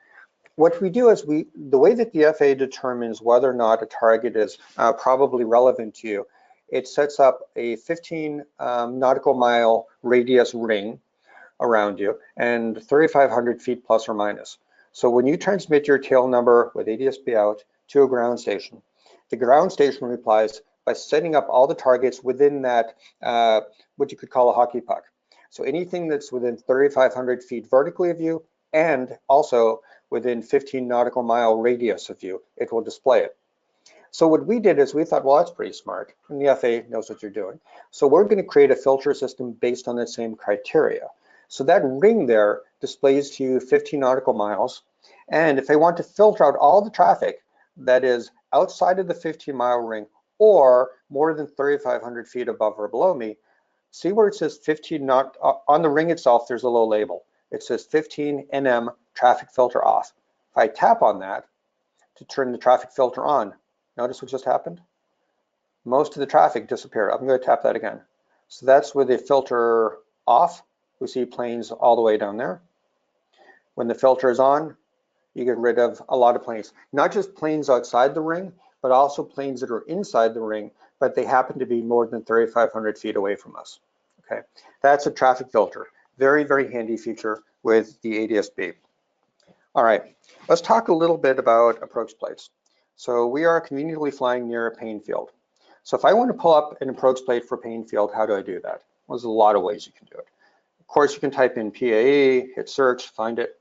What we do is the way that the FAA determines whether or not a target is probably relevant to you, it sets up a 15 nautical mile radius ring around you and 3,500 feet plus or minus. So when you transmit your tail number with ADS-B out to a ground station, the ground station replies by setting up all the targets within that, what you could call a hockey puck. So anything that's within 3,500 feet vertically of you and also within 15 nautical mile radius of you, it will display it. So what we did is we thought, well, that's pretty smart, and the FAA knows what you're doing. So we're going to create a filter system based on the same criteria. So that ring there displays to you 15 nautical miles, and if I want to filter out all the traffic that is outside of the 15-mile ring or more than 3,500 feet above or below me, see where it says 15 knot on the ring itself, there's a little label. It says 15 NM traffic filter off. If I tap on that to turn the traffic filter on, notice what just happened? Most of the traffic disappeared. I'm going to tap that again. So that's with the filter off. We see planes all the way down there. When the filter is on, you get rid of a lot of planes. Not just planes outside the ring, but also planes that are inside the ring, but they happen to be more than 3,500 feet away from us. Okay, that's a traffic filter. Very, very handy feature with the ADS-B. All right, let's talk a little bit about approach plates. So we are conveniently flying near a Paine field. So if I want to pull up an approach plate for Paine field, how do I do that? Well, there's a lot of ways you can do it. Of course, you can type in PAE, hit search, find it.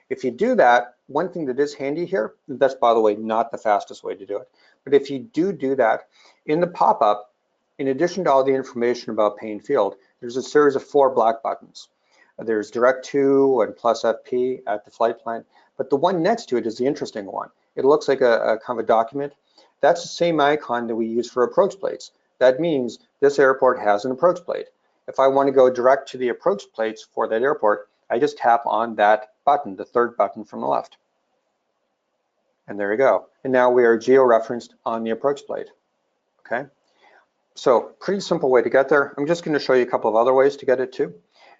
If you do that, one thing that is handy here, that's by the way not the fastest way to do it, but if you do that, in the pop-up, in addition to all the information about Paine field, there's a series of 4 black buttons. There's direct to and plus FP at the flight plan, but the one next to it is the interesting one. It looks like a kind of a document. That's the same icon that we use for approach plates. That means this airport has an approach plate. If I want to go direct to the approach plates for that airport, I just tap on that button, the 3rd button from the left. And there you go. And now we are geo-referenced on the approach plate. Okay. So pretty simple way to get there. I'm just going to show you a couple of other ways to get it too.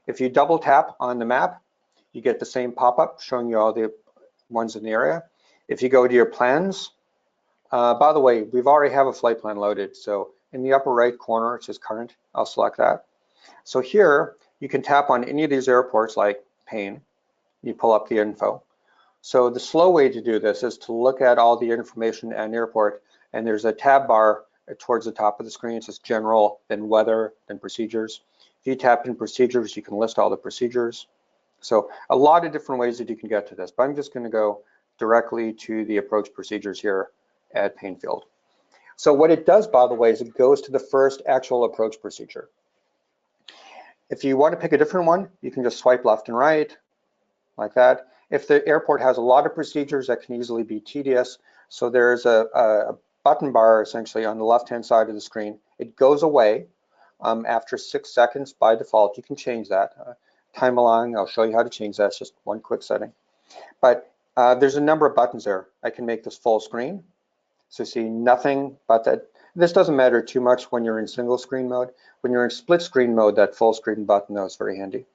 If you double tap on the map, you get the same pop-up showing you all the ones in the area. If you go to your plans, by the way, we've already have a flight plan loaded. So in the upper right corner, it says current. I'll select that. So here you can tap on any of these airports like Paine. You pull up the info. So the slow way to do this is to look at all the information at an airport, and there's a tab bar towards the top of the screen. It says general, then weather, then procedures. If you tap in procedures, you can list all the procedures. So a lot of different ways that you can get to this, but I'm just going to go directly to the approach procedures here at Paine field. So what it does, by the way, is it goes to the first actual approach procedure. If you want to pick a different one, you can just swipe left and right like that. If the airport has a lot of procedures, that can easily be tedious. So there's a button bar essentially on the left-hand side of the screen. It goes away after 6 seconds by default. You can change that. Time along, I'll show you how to change that. It's just one quick setting. But there's a number of buttons there. I can make this full screen. So see nothing but that. This doesn't matter too much when you're in single screen mode. When you're in split screen mode, that full screen button though is very handy.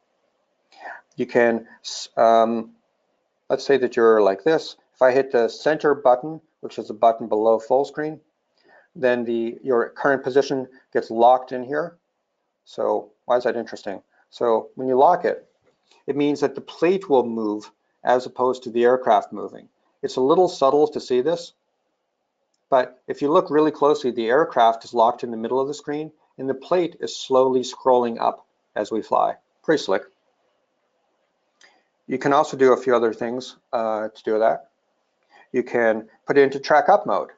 You can, let's say that you're like this. If I hit the center button, which is the button below full screen, then your current position gets locked in here. So why is that interesting? So when you lock it, it means that the plate will move as opposed to the aircraft moving. It's a little subtle to see this, but if you look really closely, the aircraft is locked in the middle of the screen and the plate is slowly scrolling up as we fly. Pretty slick. You can also do a few other things to do that. You can put it into track up mode.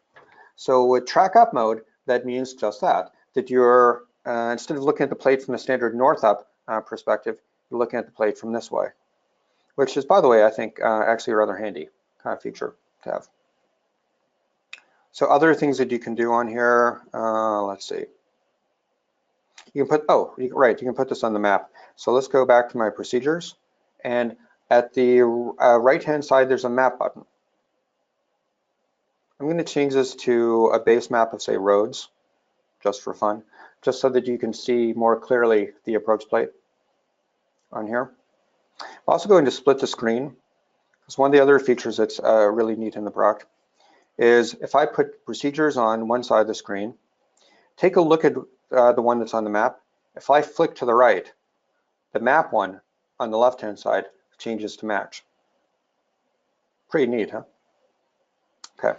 So with track up mode, that means just that you're, instead of looking at the plate from the standard north up perspective, you're looking at the plate from this way, which is, by the way, I think actually a rather handy kind of feature to have. So other things that you can do on here, let's see. You can put, you can put this on the map. So let's go back to my procedures, and at the right-hand side, there's a map button. I'm going to change this to a base map of, say, roads, just for fun, just so that you can see more clearly the approach plate on here. I'm also going to split the screen, because one of the other features that's really neat in the product is if I put procedures on one side of the screen, take a look at the one that's on the map. If I flick to the right, the map one on the left-hand side changes to match. Pretty neat, huh? Okay,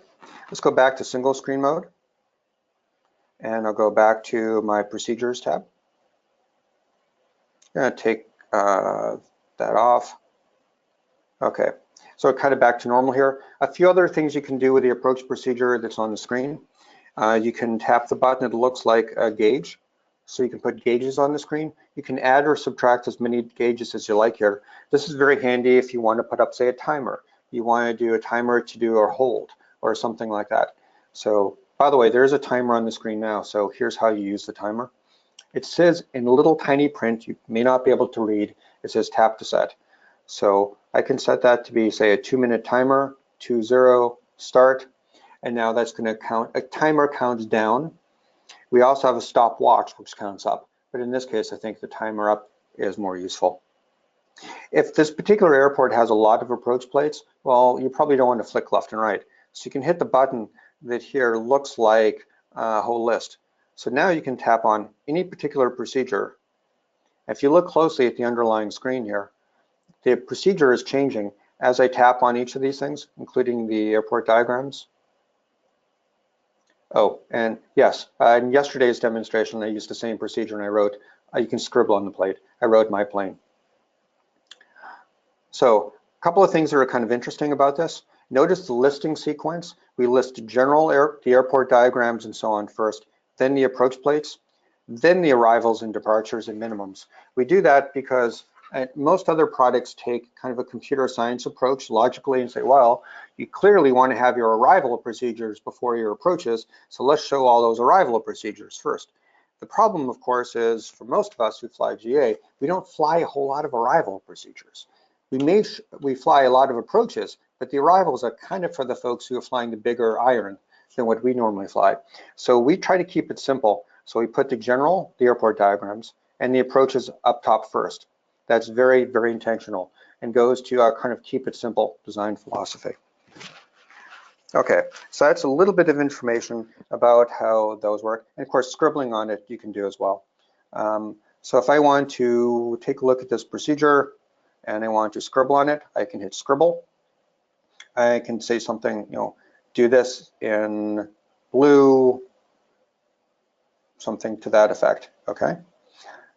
let's go back to single screen mode. And I'll go back to my procedures tab. I'm gonna take that off. Okay, so kind of back to normal here. A few other things you can do with the approach procedure that's on the screen. You can tap the button, it looks like a gauge. So you can put gauges on the screen. You can add or subtract as many gauges as you like here. This is very handy if you want to put up, say, a timer. You want to do a timer to do a hold or something like that. So, by the way, there's a timer on the screen now. So here's how you use the timer. It says in little tiny print, you may not be able to read, it says tap to set. So I can set that to be, say, a 2-minute timer, 2-0, start. And now that's going to count, a timer counts down. We also have a stopwatch, which counts up. But in this case, I think the timer up is more useful. If this particular airport has a lot of approach plates, well, you probably don't want to flick left and right. So you can hit the button that here looks like a whole list. So now you can tap on any particular procedure. If you look closely at the underlying screen here, the procedure is changing as I tap on each of these things, including the airport diagrams. Oh, and yes, in yesterday's demonstration, I used the same procedure and I wrote, you can scribble on the plate. I wrote my plane. So a couple of things that are kind of interesting about this. Notice the listing sequence. We list the airport diagrams and so on first, then the approach plates, then the arrivals and departures and minimums. We do that because most other products take kind of a computer science approach logically and say, well, you clearly want to have your arrival procedures before your approaches, so let's show all those arrival procedures first. The problem, of course, is for most of us who fly GA, we don't fly a whole lot of arrival procedures. We fly a lot of approaches, but the arrivals are kind of for the folks who are flying the bigger iron than what we normally fly. So we try to keep it simple. So we put the general, the airport diagrams, and the approaches up top first. That's very, very intentional and goes to our kind of keep it simple design philosophy. Okay, so that's a little bit of information about how those work. And of course, scribbling on it you can do as well. So if I want to take a look at this procedure and I want to scribble on it, I can hit scribble. I can say something, do this in blue, something to that effect, okay?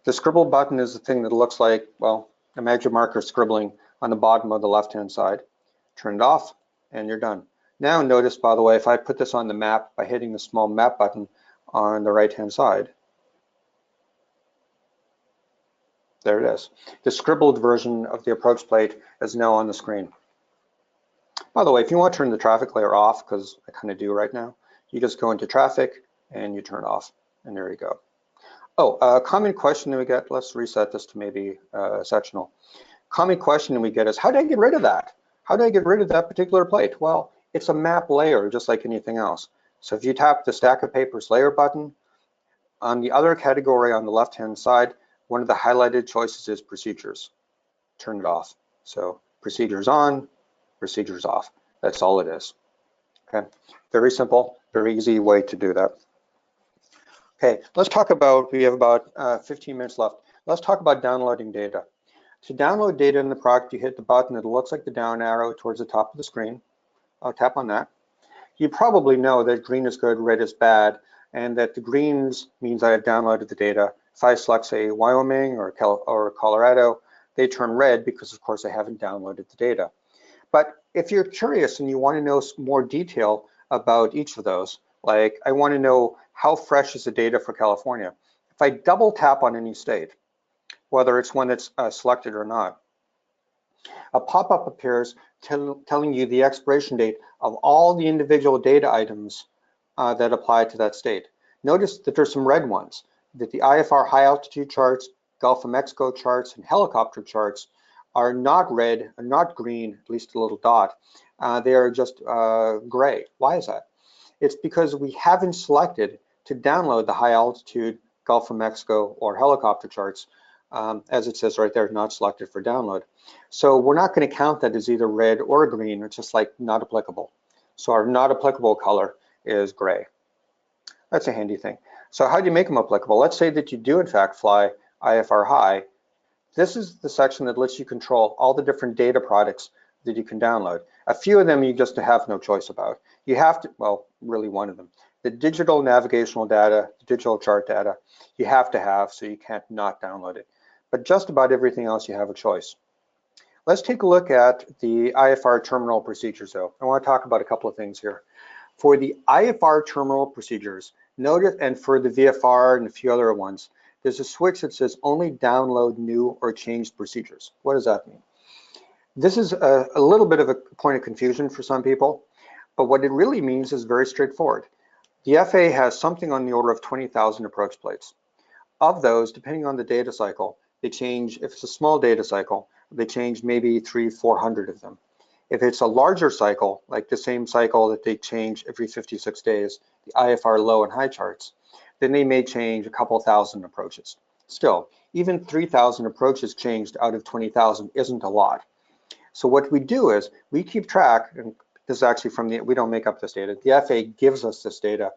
The scribble button is the thing that looks like, well, a magic marker scribbling on the bottom of the left-hand side. Turn it off, and you're done. Now notice, by the way, if I put this on the map by hitting the small map button on the right-hand side, there it is. The scribbled version of the approach plate is now on the screen. By the way, if you want to turn the traffic layer off, because I kind of do right now, you just go into traffic and you turn it off, and there you go. Oh, a common question that we get, let's reset this to maybe sectional. Common question that we get is, how do I get rid of that? How do I get rid of that particular plate? Well, it's a map layer, just like anything else. So if you tap the stack of papers layer button, on the other category on the left-hand side, one of the highlighted choices is procedures. Turn it off. So procedures on, procedures off. That's all it is. Okay, very simple, very easy way to do that. Okay, let's talk about, we have about 15 minutes left. Let's talk about downloading data. To download data in the product, you hit the button that looks like the down arrow towards the top of the screen. I'll tap on that. You probably know that green is good, red is bad, and that the greens means I have downloaded the data. If I select, say, Wyoming or Colorado, they turn red because, of course, I haven't downloaded the data. But if you're curious and you want to know more detail about each of those, like I want to know how fresh is the data for California. If I double tap on any state, whether it's one that's selected or not. A pop-up appears telling you the expiration date of all the individual data items that apply to that state. Notice that there's some red ones, that the IFR high altitude charts, Gulf of Mexico charts, and helicopter charts are not red, are not green, at least a little dot. They are just gray. Why is that? It's because we haven't selected to download the high altitude Gulf of Mexico or helicopter charts, as it says right there, not selected for download. So we're not going to count that as either red or green. It's just like not applicable. So our not applicable color is gray. That's a handy thing. So how do you make them applicable? Let's say that you do in fact fly IFR high. This is the section that lets you control all the different data products that you can download. A few of them you just have no choice about. You have to, well, really one of them. The digital navigational data, the digital chart data, you have to have, so you can't not download it. But just about everything else you have a choice. Let's take a look at the IFR terminal procedures though. I want to talk about a couple of things here. For the IFR terminal procedures, notice, and for the VFR and a few other ones, there's a switch that says only download new or changed procedures. What does that mean? This is a little bit of a point of confusion for some people, but what it really means is very straightforward. The FAA has something on the order of 20,000 approach plates. Of those, depending on the data cycle, they change. If it's a small data cycle, they change maybe 300-400 of them. If it's a larger cycle, like the same cycle that they change every 56 days, the IFR low and high charts, then they may change a couple thousand approaches. Still, even 3,000 approaches changed out of 20,000 isn't a lot. So what we do is we keep track, and this is actually from we don't make up this data, the FAA gives us this data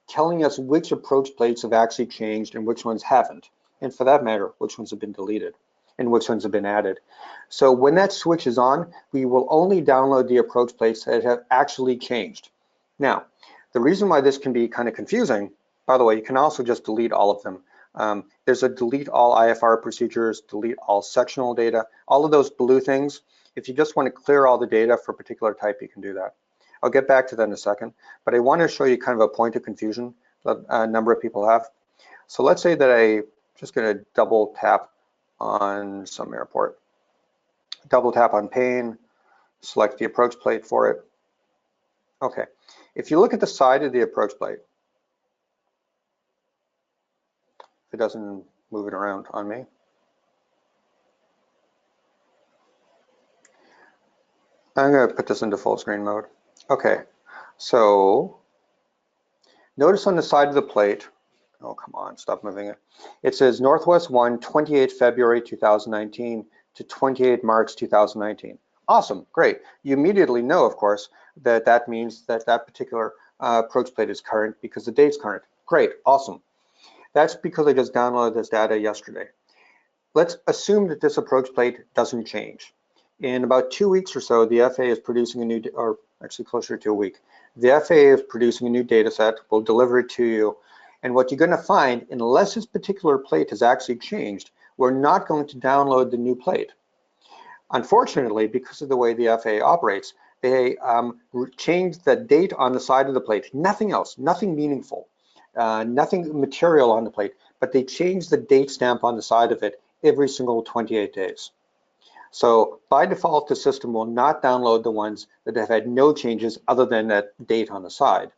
telling us which approach plates have actually changed and which ones haven't. And for that matter, which ones have been deleted and which ones have been added. So when that switch is on, we will only download the approach plates that have actually changed. Now, the reason why this can be kind of confusing, by the way, you can also just delete all of them. There's a delete all IFR procedures, delete all sectional data, all of those blue things. If you just want to clear all the data for a particular type, you can do that. I'll get back to that in a second, but I want to show you kind of a point of confusion that a number of people have. So let's say that I'm just going to double tap on some airport. Double tap on pane, select the approach plate for it. Okay, if you look at the side of the approach plate, if it doesn't move it around on me. I'm going to put this into full screen mode. Okay, so notice on the side of the plate, oh, come on, stop moving it. It says Northwest 1, 28 February 2019 to 28 March 2019. Awesome, great. You immediately know, of course, that that means that that particular approach plate is current because the date's current. Great, awesome. That's because I just downloaded this data yesterday. Let's assume that this approach plate doesn't change. In about 2 weeks or so, the FAA is producing a new, or actually closer to a week, the FAA is producing a new data set. We'll deliver it to you. And what you're going to find, unless this particular plate has actually changed, we're not going to download the new plate. Unfortunately, because of the way the FAA operates, they changed the date on the side of the plate. Nothing else, nothing meaningful, nothing material on the plate, but they changed the date stamp on the side of it every single 28 days. So by default, the system will not download the ones that have had no changes other than that date on the side,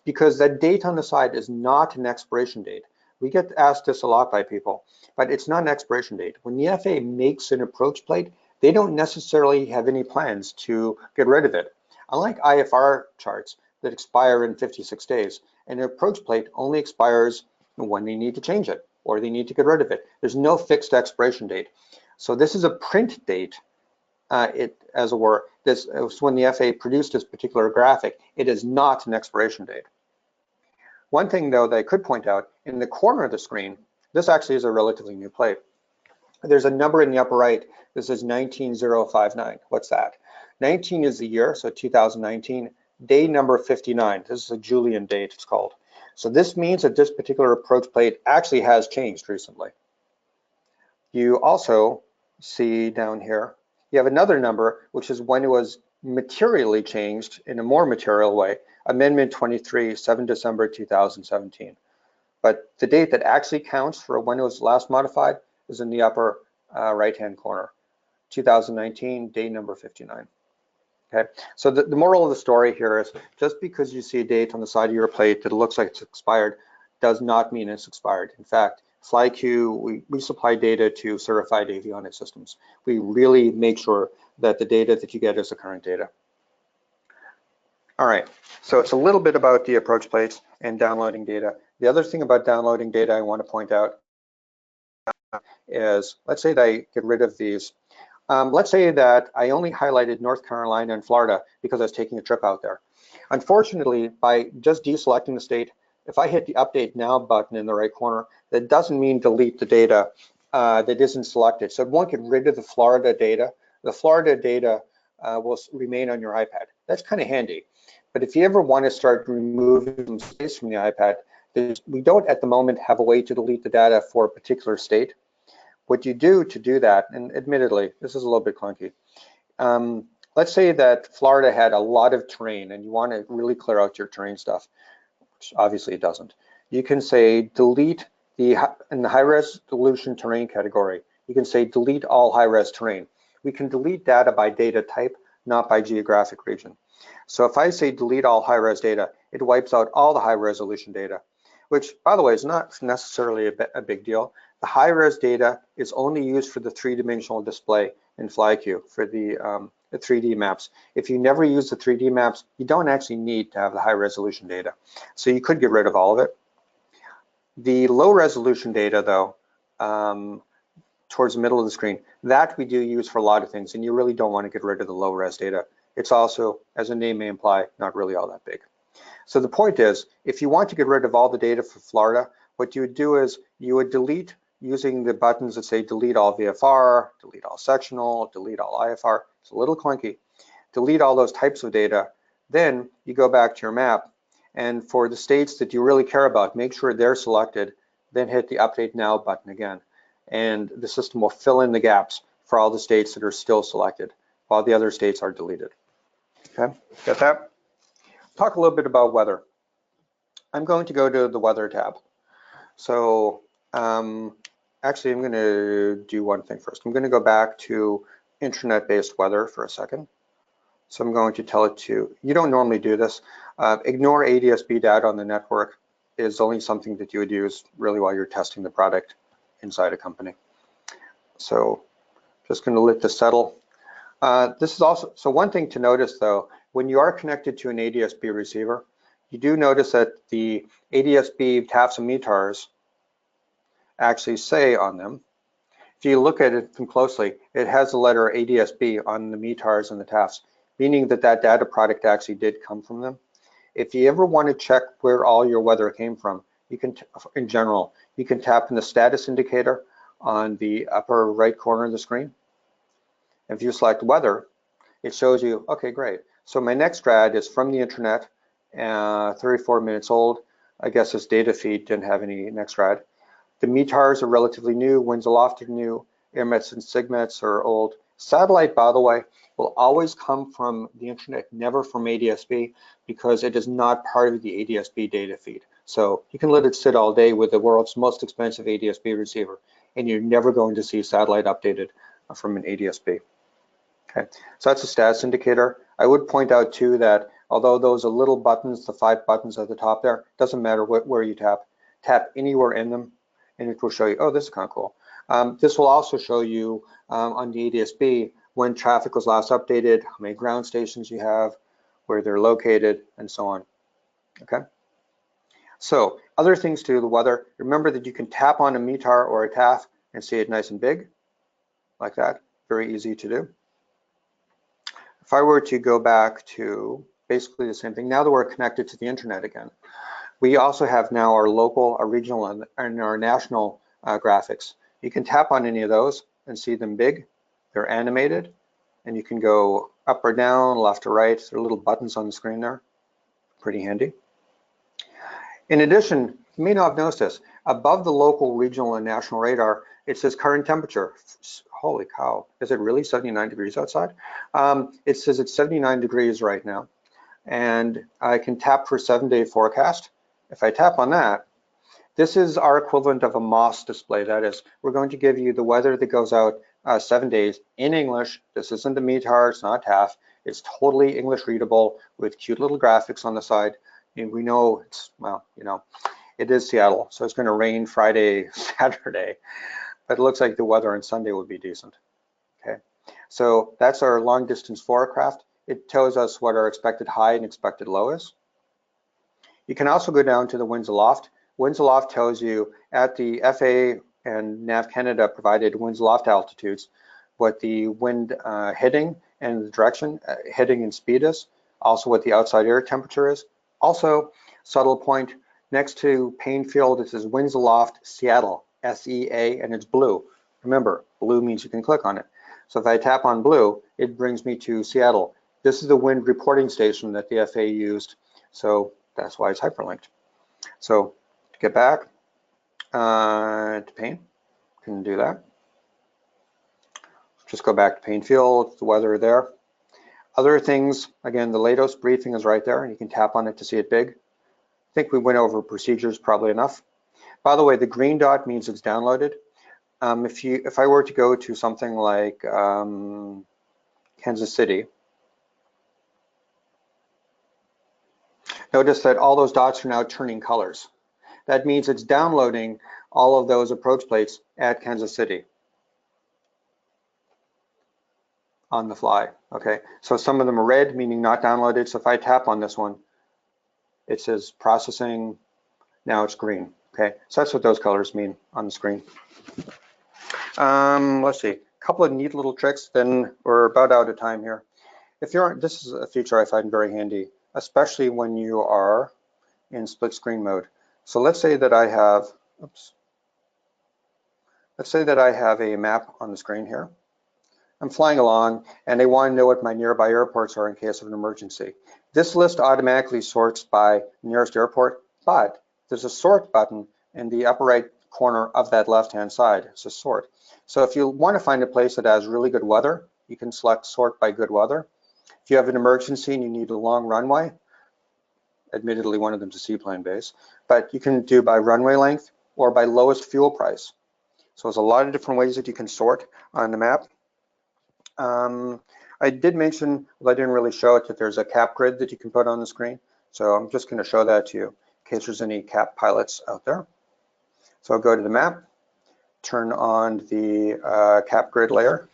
because that date on the side is not an expiration date. We get asked this a lot by people, but it's not an expiration date. When the FAA makes an approach plate, they don't necessarily have any plans to get rid of it. Unlike IFR charts that expire in 56 days, an approach plate only expires when they need to change it or they need to get rid of it. There's no fixed expiration date. So this is a print date, as it were. This was when the FAA produced this particular graphic. It is not an expiration date. One thing though that I could point out, in the corner of the screen, this actually is a relatively new plate. There's a number in the upper right. This is 19059. What's that? 19 is the year, so 2019. Day number 59. This is a Julian date, it's called. So this means that this particular approach plate actually has changed recently. You also see down here, you have another number, which is when it was materially changed in a more material way, Amendment 23, 7 December 2017. But the date that actually counts for when it was last modified, is in the upper right-hand corner. 2019, day number 59. Okay, so the moral of the story here is just because you see a date on the side of your plate that looks like it's expired does not mean it's expired. In fact, FlyQ, we supply data to certified avionics systems. We really make sure that the data that you get is the current data. All right, so it's a little bit about the approach plates and downloading data. The other thing about downloading data I want to point out is, let's say that I get rid of these. Let's say that I only highlighted North Carolina and Florida because I was taking a trip out there. Unfortunately, by just deselecting the state, if I hit the Update Now button in the right corner, that doesn't mean delete the data that isn't selected. So it won't get rid of the Florida data. The Florida data will remain on your iPad. That's kind of handy. But if you ever want to start removing space from the iPad, we don't at the moment have a way to delete the data for a particular state. What you do to do that, and admittedly, this is a little bit clunky. Let's say that Florida had a lot of terrain and you want to really clear out your terrain stuff, which obviously it doesn't. You can say delete in the high resolution terrain category. You can say delete all high res terrain. We can delete data by data type, not by geographic region. So if I say delete all high res data, it wipes out all the high resolution data, which by the way is not necessarily a big deal. The high-res data is only used for the three-dimensional display in FlyQ for the 3D maps. If you never use the 3D maps, you don't actually need to have the high-resolution data. So you could get rid of all of it. The low-resolution data, though, towards the middle of the screen, that we do use for a lot of things, and you really don't want to get rid of the low-res data. It's also, as the name may imply, not really all that big. So the point is, if you want to get rid of all the data for Florida, what you would do is you would delete using the buttons that say delete all VFR, delete all sectional, delete all IFR. It's a little clunky. Delete all those types of data. Then you go back to your map, and for the states that you really care about, make sure they're selected, then hit the Update Now button again. And the system will fill in the gaps for all the states that are still selected, while the other states are deleted. Okay, got that? Talk a little bit about weather. I'm going to go to the Weather tab. So actually, I'm going to do one thing first. I'm going to go back to internet-based weather for a second. So I'm going to tell it to, you don't normally do this. Ignore ADS-B data on the network is only something that you would use really while you're testing the product inside a company. So just going to let this settle. This is also, so one thing to notice though, when you are connected to an ADS-B receiver, you do notice that the ADS-B TAFs and METARs actually say on them. If you look at it closely, it has the letter ADS-B on the METARs and the TAFs, meaning that that data product actually did come from them. If you ever want to check where all your weather came from, you can, in general, you can tap in the status indicator on the upper right corner of the screen. If you select weather, it shows you, okay, great. So my next rad is from the internet, 34 minutes old. I guess this data feed didn't have any next rad. The METARs are relatively new, winds aloft are new, airmets and sigmets are old. Satellite, by the way, will always come from the internet, never from ADS-B, because it is not part of the ADS-B data feed. So you can let it sit all day with the world's most expensive ADS-B receiver, and you're never going to see satellite updated from an ADS-B. Okay, so that's a status indicator. I would point out too that although those are little buttons, the 5 buttons at the top there, doesn't matter where you tap anywhere in them, and it will show you, oh, this is kind of cool. This will also show you on the ADS-B when traffic was last updated, how many ground stations you have, where they're located, and so on. Okay. So other things to the weather, remember that you can tap on a METAR or a TAF and see it nice and big, like that. Very easy to do. If I were to go back to basically the same thing, now that we're connected to the internet again, we also have now our local, our regional, and our national graphics. You can tap on any of those and see them big. They're animated, and you can go up or down, left or right. There are little buttons on the screen there. Pretty handy. In addition, you may not have noticed this, above the local, regional, and national radar, it says current temperature. Holy cow, is it really 79 degrees outside? It says it's 79 degrees right now. And I can tap for 7-day forecast. If I tap on that, This is our equivalent of a MOS display. That is, we're going to give you the weather that goes out 7 days in English. This isn't the METAR, it's not TAF. It's totally English readable with cute little graphics on the side. And we know it's, well, you know, it is Seattle, so it's going to rain Friday, Saturday, but it looks like the weather on Sunday would be decent. Okay, so that's our long distance forecast. It tells us what our expected high and expected low is. You can also go down to the winds aloft. Winds aloft tells you at the FAA and NAV Canada provided winds aloft altitudes, what the wind heading and the direction, heading and speed is, also what the outside air temperature is. Also, subtle point, next to Painfield, it says winds aloft Seattle, SEA, and it's blue. Remember, blue means you can click on it. So if I tap on blue, it brings me to Seattle. This is the wind reporting station that the FAA used, so that's why it's hyperlinked. So to get back to Pain, can do that. Just go back to Painfield, the weather there. Other things, again, the latest briefing is right there, and you can tap on it to see it big. I think we went over procedures probably enough. By the way, the green dot means it's downloaded. If I were to go to something like Kansas City, notice that all those dots are now turning colors. That means it's downloading all of those approach plates at Kansas City on the fly. Okay, so some of them are red, meaning not downloaded. So if I tap on this one, it says processing, now it's green. Okay, so that's what those colors mean on the screen. Let's see, a couple of neat little tricks, then we're about out of time here. This is a feature I find very handy, especially when you are in split screen mode. So let's say that I have, let's say that I have a map on the screen here. I'm flying along and I want to know what my nearby airports are in case of an emergency. This list automatically sorts by nearest airport, but there's a sort button in the upper right corner of that left-hand side. It's a sort. So if you want to find a place that has really good weather, you can select sort by good weather. If you have an emergency and you need a long runway, admittedly one of them is a seaplane base, but you can do by runway length or by lowest fuel price. So there's a lot of different ways that you can sort on the map. I did mention, well, I didn't really show it, that there's a cap grid that you can put on the screen. So I'm just going to show that to you in case there's any cap pilots out there. So I'll go to the map, turn on the cap grid layer,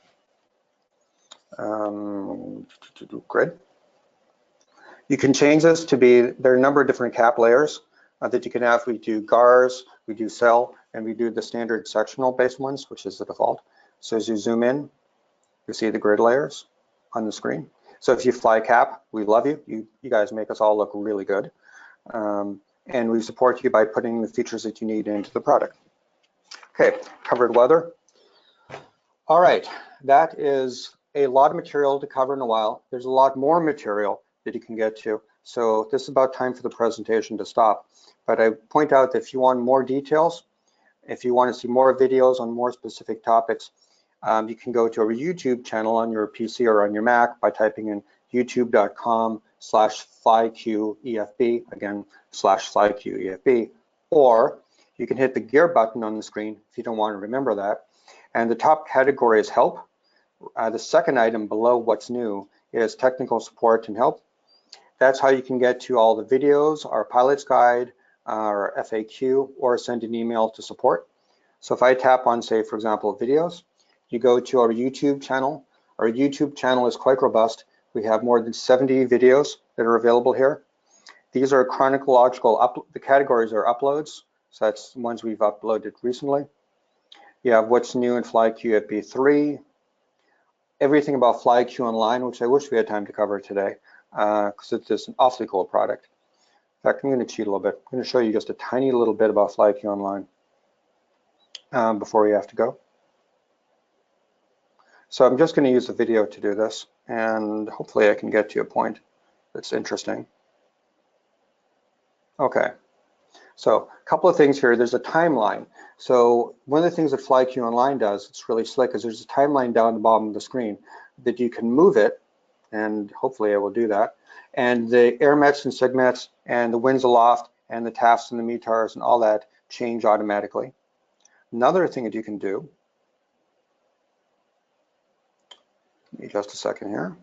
grid. You can change this to be, there are a number of different cap layers that you can have. We do GARS, we do cell, and we do the standard sectional based ones, which is the default. So as you zoom in, you see the grid layers on the screen. So if you fly cap, we love you. You guys make us all look really good. And we support you by putting the features that you need into the product. Okay, covered weather. All right, that is a lot of material to cover in a while. There's a lot more material that you can get to. So this is about time for the presentation to stop. But I point out that if you want more details, if you want to see more videos on more specific topics, you can go to our YouTube channel on your PC or on your Mac by typing in youtube.com/FlyQ EFB, again, /FlyQ EFB, or you can hit the gear button on the screen if you don't want to remember that. And the top category is help. The second item below what's new is technical support and help. That's how you can get to all the videos, our pilot's guide, our FAQ, or send an email to support. So if I tap on, say, for example, videos, you go to our YouTube channel. Our YouTube channel is quite robust. We have more than 70 videos that are available here. These are chronological, the categories are uploads. So that's the ones we've uploaded recently. You have what's new in FlyQ EFB 3, everything about FlyQ Online, which I wish we had time to cover today, because it's just an awfully cool product. In fact, I'm going to cheat a little bit. I'm going to show you just a tiny little bit about FlyQ Online before we have to go. So I'm just going to use the video to do this, and hopefully I can get to a point that's interesting. Okay, so a couple of things here. There's a timeline. So one of the things that FlyQ Online does, it's really slick, is there's a timeline down the bottom of the screen that you can move it, and hopefully I will do that. And the air mets and sigmets and the winds aloft and the TAFs and the METARs and all that change automatically. Another thing that you can do, give me just a second here.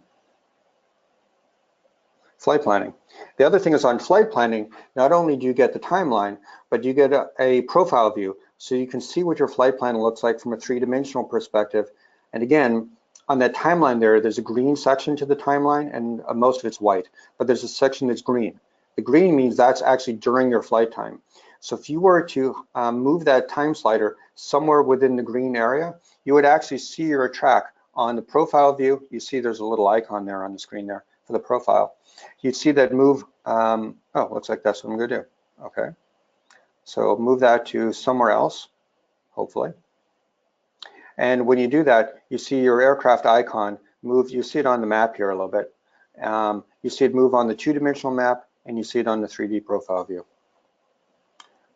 Flight planning. The other thing is on flight planning, not only do you get the timeline, but you get a profile view. So you can see what your flight plan looks like from a three-dimensional perspective. And again, on that timeline there's a green section to the timeline, and most of it's white, but there's a section that's green. The green means that's actually during your flight time. So if you were to move that time slider somewhere within the green area, you would actually see your track on the profile view. You see there's a little icon there on the screen there for the profile. You'd see that move, oh, looks like that's what I'm gonna do. Okay, so move that to somewhere else, hopefully. And when you do that, you see your aircraft icon move. You see it on the map here a little bit. You see it move on the two-dimensional map, and you see it on the 3D profile view.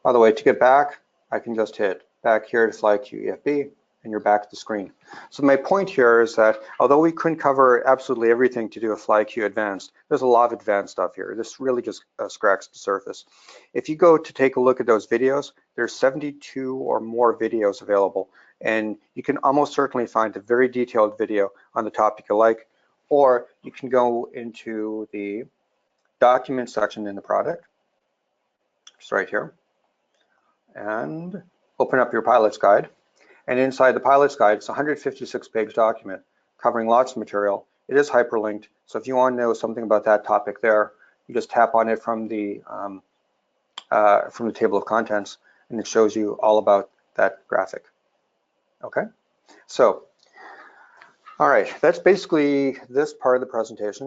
By the way, to get back, I can just hit back here to FlyQ EFB, and you're back at the screen. So my point here is that although we couldn't cover absolutely everything to do a FlyQ Advanced, there's a lot of advanced stuff here. This really just scratches the surface. If you go to take a look at those videos, there's 72 or more videos available, and you can almost certainly find a very detailed video on the topic you like, or you can go into the document section in the product, just right here, and open up your pilot's guide. And inside the pilot's guide, it's a 156-page document covering lots of material. It is hyperlinked, so if you want to know something about that topic there, you just tap on it from the table of contents, and it shows you all about that graphic. Okay, so all right, that's basically this part of the presentation.